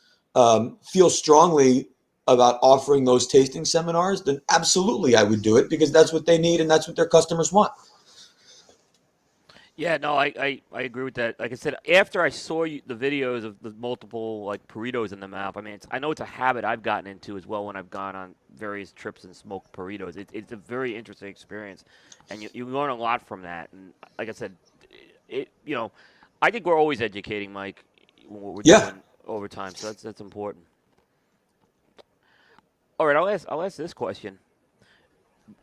feel strongly about offering those tasting seminars, then absolutely I would do it, because that's what they need and that's what their customers want. Yeah, no, I agree with that. Like I said, after I saw the videos of the multiple like burritos in the mouth, I mean, I know it's a habit I've gotten into as well when I've gone on various trips and smoked burritos. It's a very interesting experience, and you learn a lot from that. And like I said, I think we're always educating, Mike, when we're doing over time. So that's important. All right, I'll ask this question: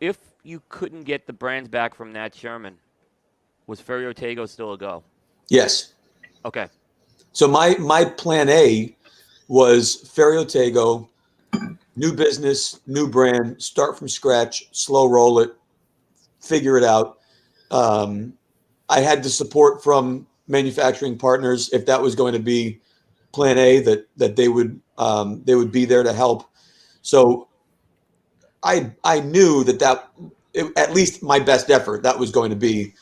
if you couldn't get the brands back from Nat Sherman, was Ferio Tego still a go? Yes. Okay. So my plan A was Ferio Tego, new business, new brand, start from scratch, slow roll it, figure it out. I had the support from manufacturing partners if that was going to be plan A, that they would be there to help. So I knew that at least my best effort, that was going to be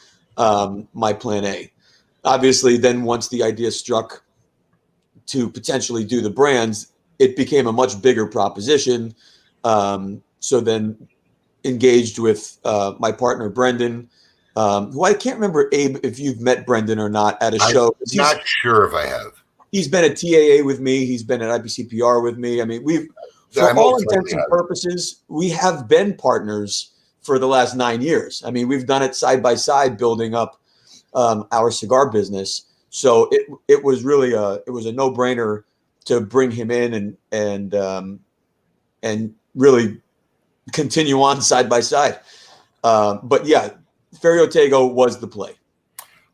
my plan A. Obviously, then once the idea struck to potentially do the brands, it became a much bigger proposition. So then engaged with my partner, Brendan, who I can't remember, Abe, if you've met Brendan or not at a show. I'm not sure if I have. He's been at TAA with me. He's been at IPCPR with me. I mean, for all intents and purposes, we have been partners for the last 9 years. I mean, we've done it side by side, building up our cigar business. So it was really a no-brainer to bring him in and really continue on side by side. But yeah, Ferio Tego was the play.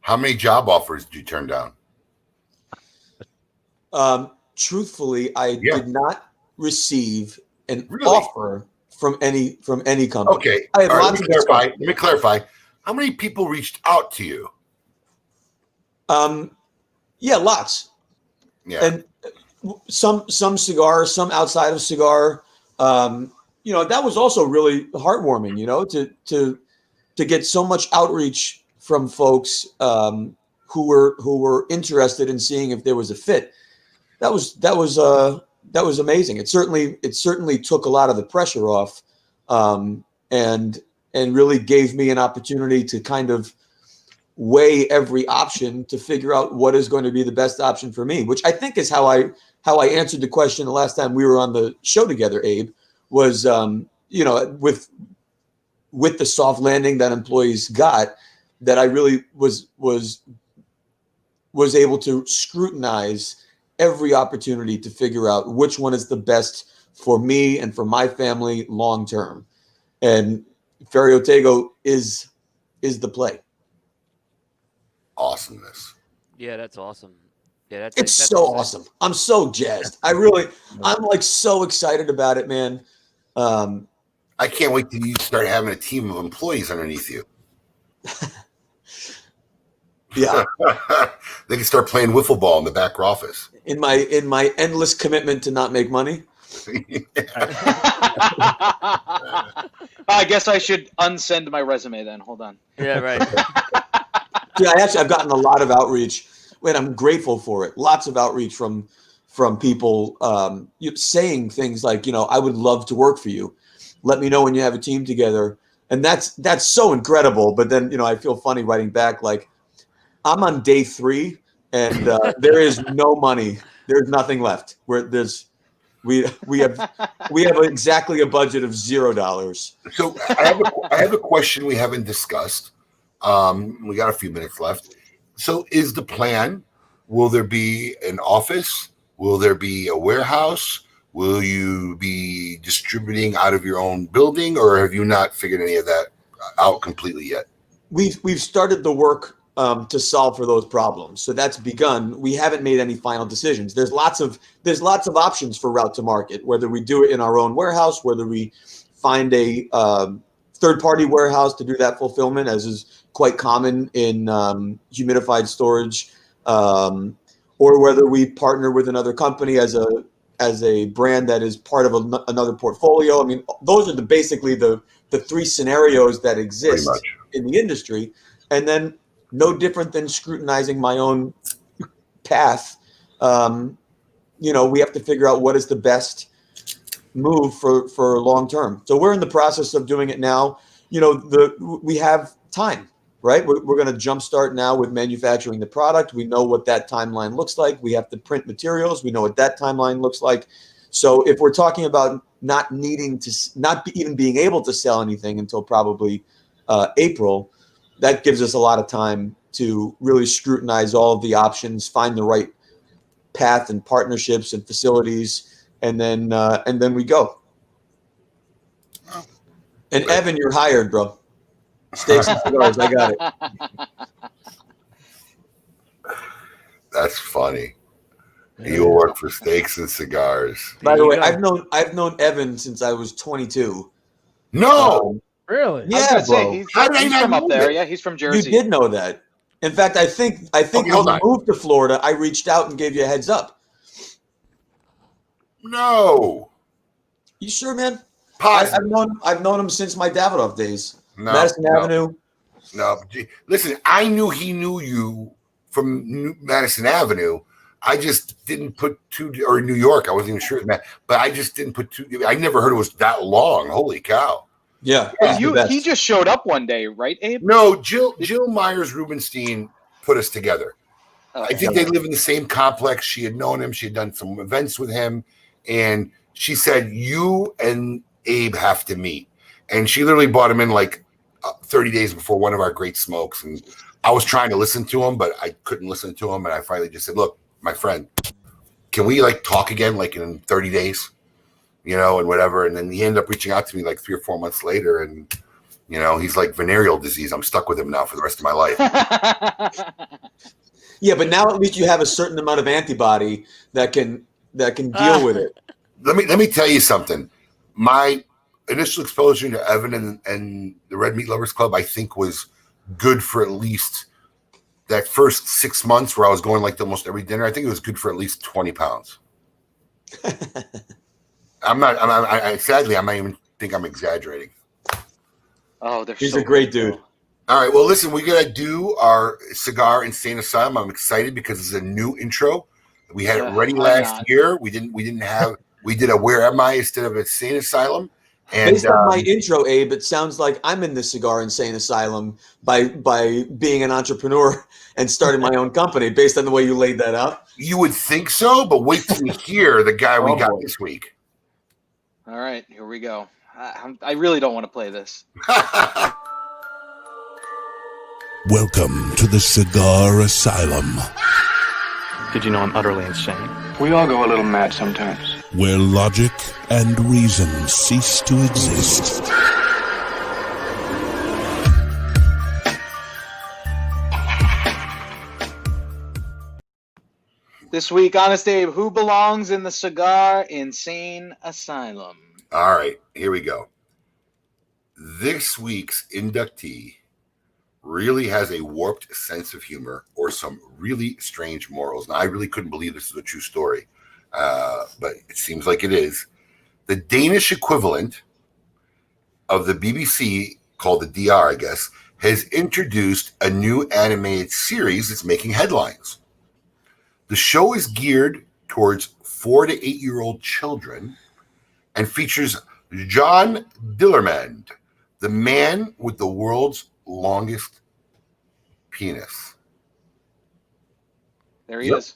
How many job offers did you turn down? Truthfully, I did not receive an offer from any company. Okay. I had lots let me clarify. How many people reached out to you? Yeah, lots. Yeah. And some cigar, some outside of cigar. That was also really heartwarming, to get so much outreach from folks who were interested in seeing if there was a fit. That was amazing. It certainly took a lot of the pressure off, and really gave me an opportunity to kind of weigh every option to figure out what is going to be the best option for me, which I think is how I answered the question the last time we were on the show together, Abe, was, with the soft landing that employees got, that I really was able to scrutinize every opportunity to figure out which one is the best for me and for my family long term. And Ferio Tego is the play. Awesomeness. Yeah, that's awesome. Yeah, that's that's so awesome. I'm so jazzed. I'm like so excited about it, man. I can't wait till you start having a team of employees underneath you. Yeah. They can start playing wiffle ball in the back office. In my endless commitment to not make money. I guess I should unsend my resume then. Hold on. Yeah, right. Dude, I've gotten a lot of outreach, and I'm grateful for it. Lots of outreach from people saying things like, I would love to work for you. Let me know when you have a team together. And that's so incredible. But then, I feel funny writing back, like, I'm on day 3 and there is no money. There's nothing left. We have exactly a budget of $0. So I have a question we haven't discussed. We got a few minutes left. So is the plan? Will there be an office? Will there be a warehouse? Will you be distributing out of your own building, or have you not figured any of that out completely yet? We've started the work to solve for those problems, so that's begun. We haven't made any final decisions. There's lots of options for route to market. Whether we do it in our own warehouse, whether we find a third-party warehouse to do that fulfillment, as is quite common in humidified storage, or whether we partner with another company as a brand that is part of another portfolio. I mean, those are basically the three scenarios that exist in the industry. And then no different than scrutinizing my own path. We have to figure out what is the best move for long term. So we're in the process of doing it now. We have time, right? We're going to jumpstart now with manufacturing the product. We know what that timeline looks like. We have to print materials. We know what that timeline looks like. So if we're talking about not even being able to sell anything until probably April, that gives us a lot of time to really scrutinize all of the options, find the right path and partnerships and facilities, and then we go. And Evan, you're hired, bro. Steaks and cigars, I got it. That's funny. You'll work for Steaks and Cigars. By the way, I've known Evan since I was 22. No, really? Yeah, bro. He's from up there. Yeah, he's from Jersey. You did know that. In fact, I think when you moved to Florida, I reached out and gave you a heads up. No. You sure, man? I've known him since my Davidoff days. Madison Avenue. No, listen, I knew he knew you from Madison Avenue. I just didn't put or New York. I wasn't even sure, man. But I just didn't put I never heard it was that long. Holy cow! Yeah, he just showed up one day, right, Abe? No, Jill Myers Rubenstein put us together. I think they live in the same complex. She had known him. She had done some events with him, and she said, "You and Abe have to meet." And she literally brought him in like 30 days before one of our great smokes. And I was trying to listen to him, but I couldn't listen to him. And I finally just said, "Look, my friend, can we talk again in 30 days, and whatever." And then he ended up reaching out to me 3 or 4 months later. And, he's like venereal disease. I'm stuck with him now for the rest of my life. Yeah, but now at least you have a certain amount of antibody that can deal with it. Let me tell you something. My initial exposure to Evan and the Red Meat Lovers Club, I think, was good for at least that first 6 months where I was going to almost every dinner. I think it was good for at least 20 pounds. Sadly, I might even think I'm exaggerating. Oh, he's a great dude. All right. Well, listen, we're going to do our Cigar Insane Asylum. I'm excited because it's a new intro. We had it ready last year. We did a Where Am I instead of Insane Asylum. And, based on my intro, Abe, it sounds like I'm in the Cigar Insane Asylum by being an entrepreneur and starting my own company. Based on the way you laid that out, you would think so, but wait till you hear the guy we got this week. All right, here we go. I really don't want to play this. Welcome to the Cigar Asylum. Did you know I'm utterly insane? We all go a little mad sometimes. Where logic and reason cease to exist. This week, Honest Abe, who belongs in the Cigar Insane Asylum? All right, here we go. This week's inductee really has a warped sense of humor or some really strange morals. Now, I really couldn't believe this is a true story, but it seems like it is. The Danish equivalent of the BBC, called the DR, I guess, has introduced a new animated series that's making headlines. The show is geared towards 4 to 8-year-old children and features John Dillermand, the man with the world's longest penis. There he is.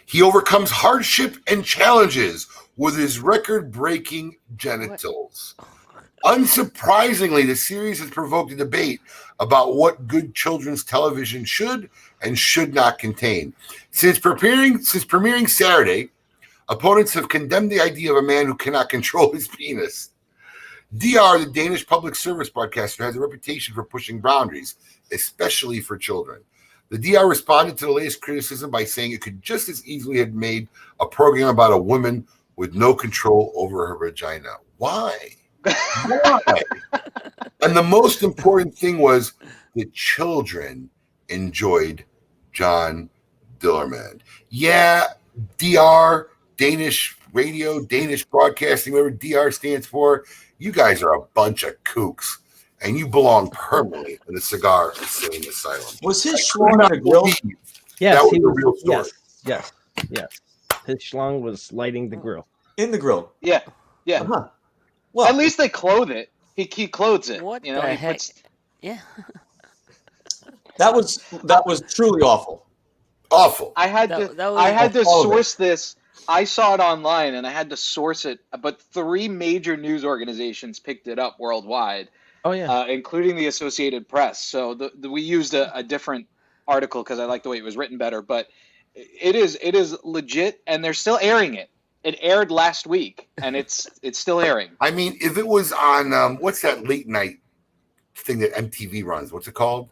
He overcomes hardship and challenges with his record-breaking genitals. Unsurprisingly, the series has provoked a debate about what good children's television should and should not contain. Since premiering Saturday, opponents have condemned the idea of a man who cannot control his penis. DR, the Danish public service broadcaster, has a reputation for pushing boundaries, especially for children. The DR responded to the latest criticism by saying it could just as easily have made a program about a woman with no control over her vagina. Why? Why? And the most important thing was the children enjoyed John Dillermand. Yeah, DR, Danish radio, Danish broadcasting, whatever DR stands for, you guys are a bunch of kooks. And you belong permanently in the cigar insane asylum. Was his schlong on a grill? Yes, that was the real story. Yes. His schlong was lighting the grill. In the grill. Yeah. Uh-huh. Well, at least they clothe it. He clothes it. What you know, the he heck? puts- Yeah. That was truly awful. Awful. I had That was I had to all of it. source this. I saw it online and I had to source it, but 3 major news organizations picked it up worldwide. Oh yeah. Including the Associated Press. So we used a different article because I like the way it was written better. But it is legit, and they're still airing it. It aired last week, and it's still airing. I mean, if it was on what's that late night thing that MTV runs? What's it called?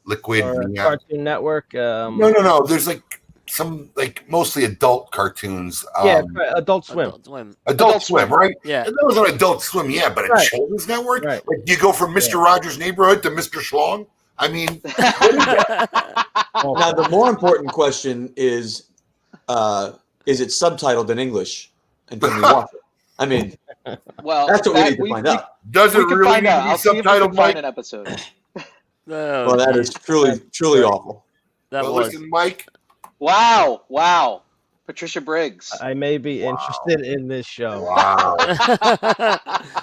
Liquid. Cartoon Network. No. There's like some mostly adult cartoons. Adult Swim. Adult Swim, right? Yeah. And that was on Adult Swim, yeah, but a Right. children's network? Right. Like, you go from Mr. Rogers' Neighborhood to Mr. Schlong? I mean, what is that? Now, the more important question is it subtitled in English? And can we watch it? I mean, Well, that's what we need to find out. Does it we can really find need out. to be I'll see if we subtitled, can Mike? find an episode. Well, that is truly awful. Well, listen, Mike. Wow. Patricia Briggs. I may be interested in this show. Wow.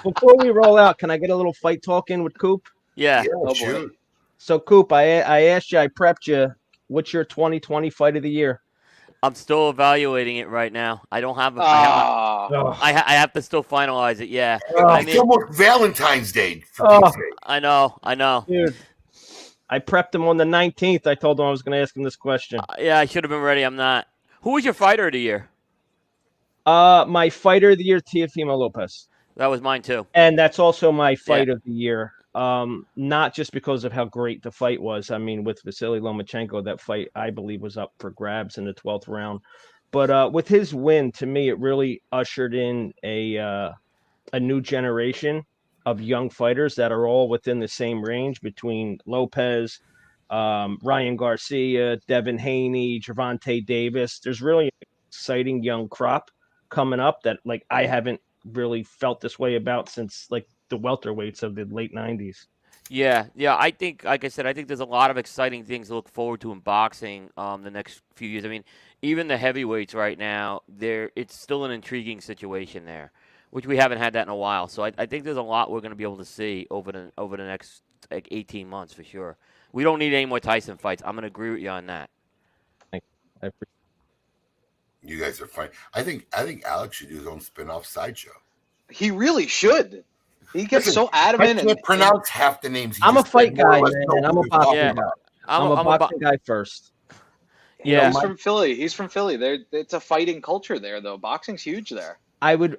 Before we roll out, can I get a little fight talk in with Coop? Yeah. Shoot. So Coop, I asked you, I prepped you. What's your 2020 fight of the year? I'm still evaluating it right now. I don't have. I have to still finalize it. Yeah. It's almost Valentine's Day. For Pete's sake. I know. Dude, I prepped him on the 19th. I told him I was going to ask him this question. Yeah, I should have been ready. I'm not. Who was your fighter of the year? My fighter of the year, Teofimo Lopez. That was mine too. And that's also my fight of the year. Not just because of how great the fight was. I mean, with Vasily Lomachenko, that fight, I believe, was up for grabs in the 12th round. But with his win, to me, it really ushered in a new generation of young fighters that are all within the same range between Lopez, Ryan Garcia, Devin Haney, Gervonta Davis. There's really an exciting young crop coming up that I haven't really felt this way about since the welterweights of the late 90s. Yeah. I think, like I said, I think there's a lot of exciting things to look forward to in boxing the next few years. I mean, even the heavyweights right now, it's still an intriguing situation there, which we haven't had that in a while. So I think there's a lot we're going to be able to see over the next 18 months for sure. We don't need any more Tyson fights. I'm going to agree with you on that. You guys are fine. I think Alex should do his own spin-off sideshow. He really should. He gets so adamant. I can't pronounce half the names. I'm a fight guy, man. I'm a boxing guy. I'm a boxing guy first. Yeah, he's from Philly. It's a fighting culture there, though. Boxing's huge there. I would,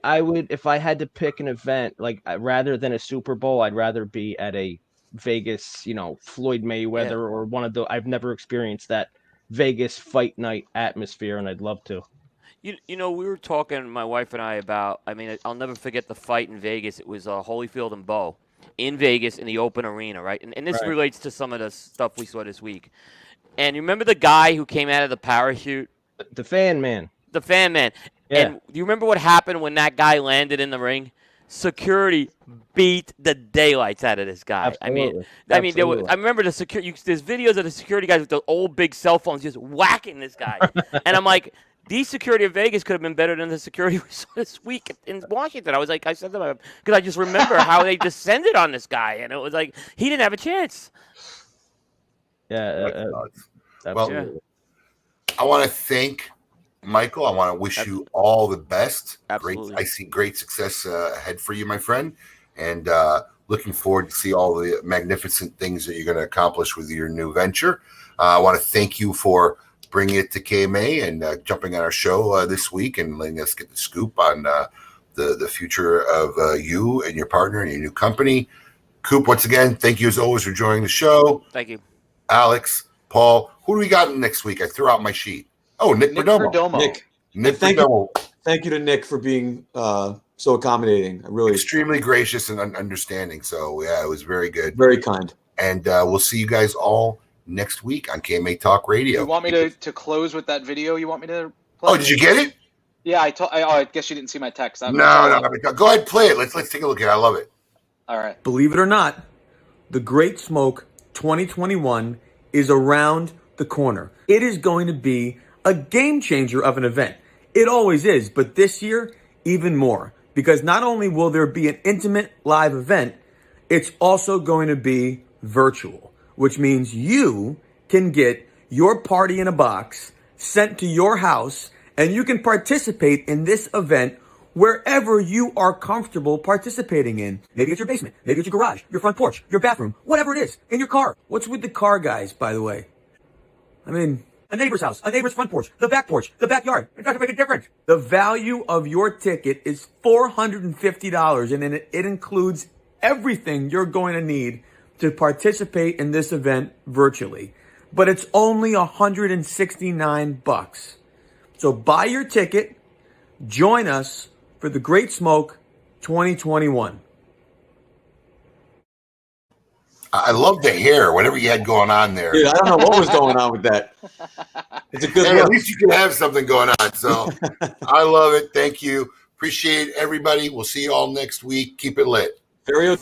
if I had to pick an event, rather than a Super Bowl, I'd rather be at a Vegas, Floyd Mayweather or one of the. I've never experienced that Vegas fight night atmosphere, and I'd love to. We were talking, my wife and I, about. I mean, I'll never forget the fight in Vegas. It was Holyfield and Bo in Vegas in the open arena, right? And this relates to some of the stuff we saw this week. And you remember the guy who came out of the parachute? The fan man. The fan man. Yeah. And do you remember what happened when that guy landed in the ring? Security beat the daylights out of this guy. Absolutely. I mean, I remember the security. There's videos of the security guys with the old big cell phones just whacking this guy. And I'm like, these security of Vegas could have been better than the security we saw this week in Washington. I said to them, because I just remember how they descended on this guy, and it was like he didn't have a chance. Yeah. Well, I want to thank Michael. I want to wish you all the best. Absolutely. I see great success ahead for you, my friend, and looking forward to see all the magnificent things that you're going to accomplish with your new venture. I want to thank you for bringing it to KMA and jumping on our show this week and letting us get the scoop on the future of you and your partner and your new company. Coop, once again, thank you as always for joining the show. Thank you. Alex, Paul, who do we got next week? I threw out my sheet. Oh, Nick Perdomo. Nick Perdomo. Thank you to Nick for being so accommodating. I really extremely gracious and understanding. So yeah, it was very good. Very kind. And we'll see you guys all next week on KMA Talk Radio. You want me to close with that video? You want me to play? Oh, did you get it? Yeah, I guess you didn't see my text. No. Go ahead, play it. Let's take a look at it. I love it. All right. Believe it or not, the Great Smoke 2021 is around the corner. It is going to be a game changer of an event. It always is, but this year, even more. Because not only will there be an intimate live event, it's also going to be virtual, which means you can get your party in a box sent to your house, and you can participate in this event wherever you are comfortable participating in. Maybe it's your basement, maybe it's your garage, your front porch, your bathroom, whatever it is, in your car. What's with the car guys, by the way? I mean, a neighbor's house, a neighbor's front porch, the backyard. It doesn't make a difference. The value of your ticket is $450, and it includes everything you're going to need to participate in this event virtually. But it's only $169. So buy your ticket, join us for the Great Smoke 2021. I love the hair, whatever you had going on there. Dude, I don't know what was going on with that. It's a good Hey, look. at least you can have something going on. So I love it. Thank you. Appreciate everybody. We'll see you all next week. Keep it lit. Ferio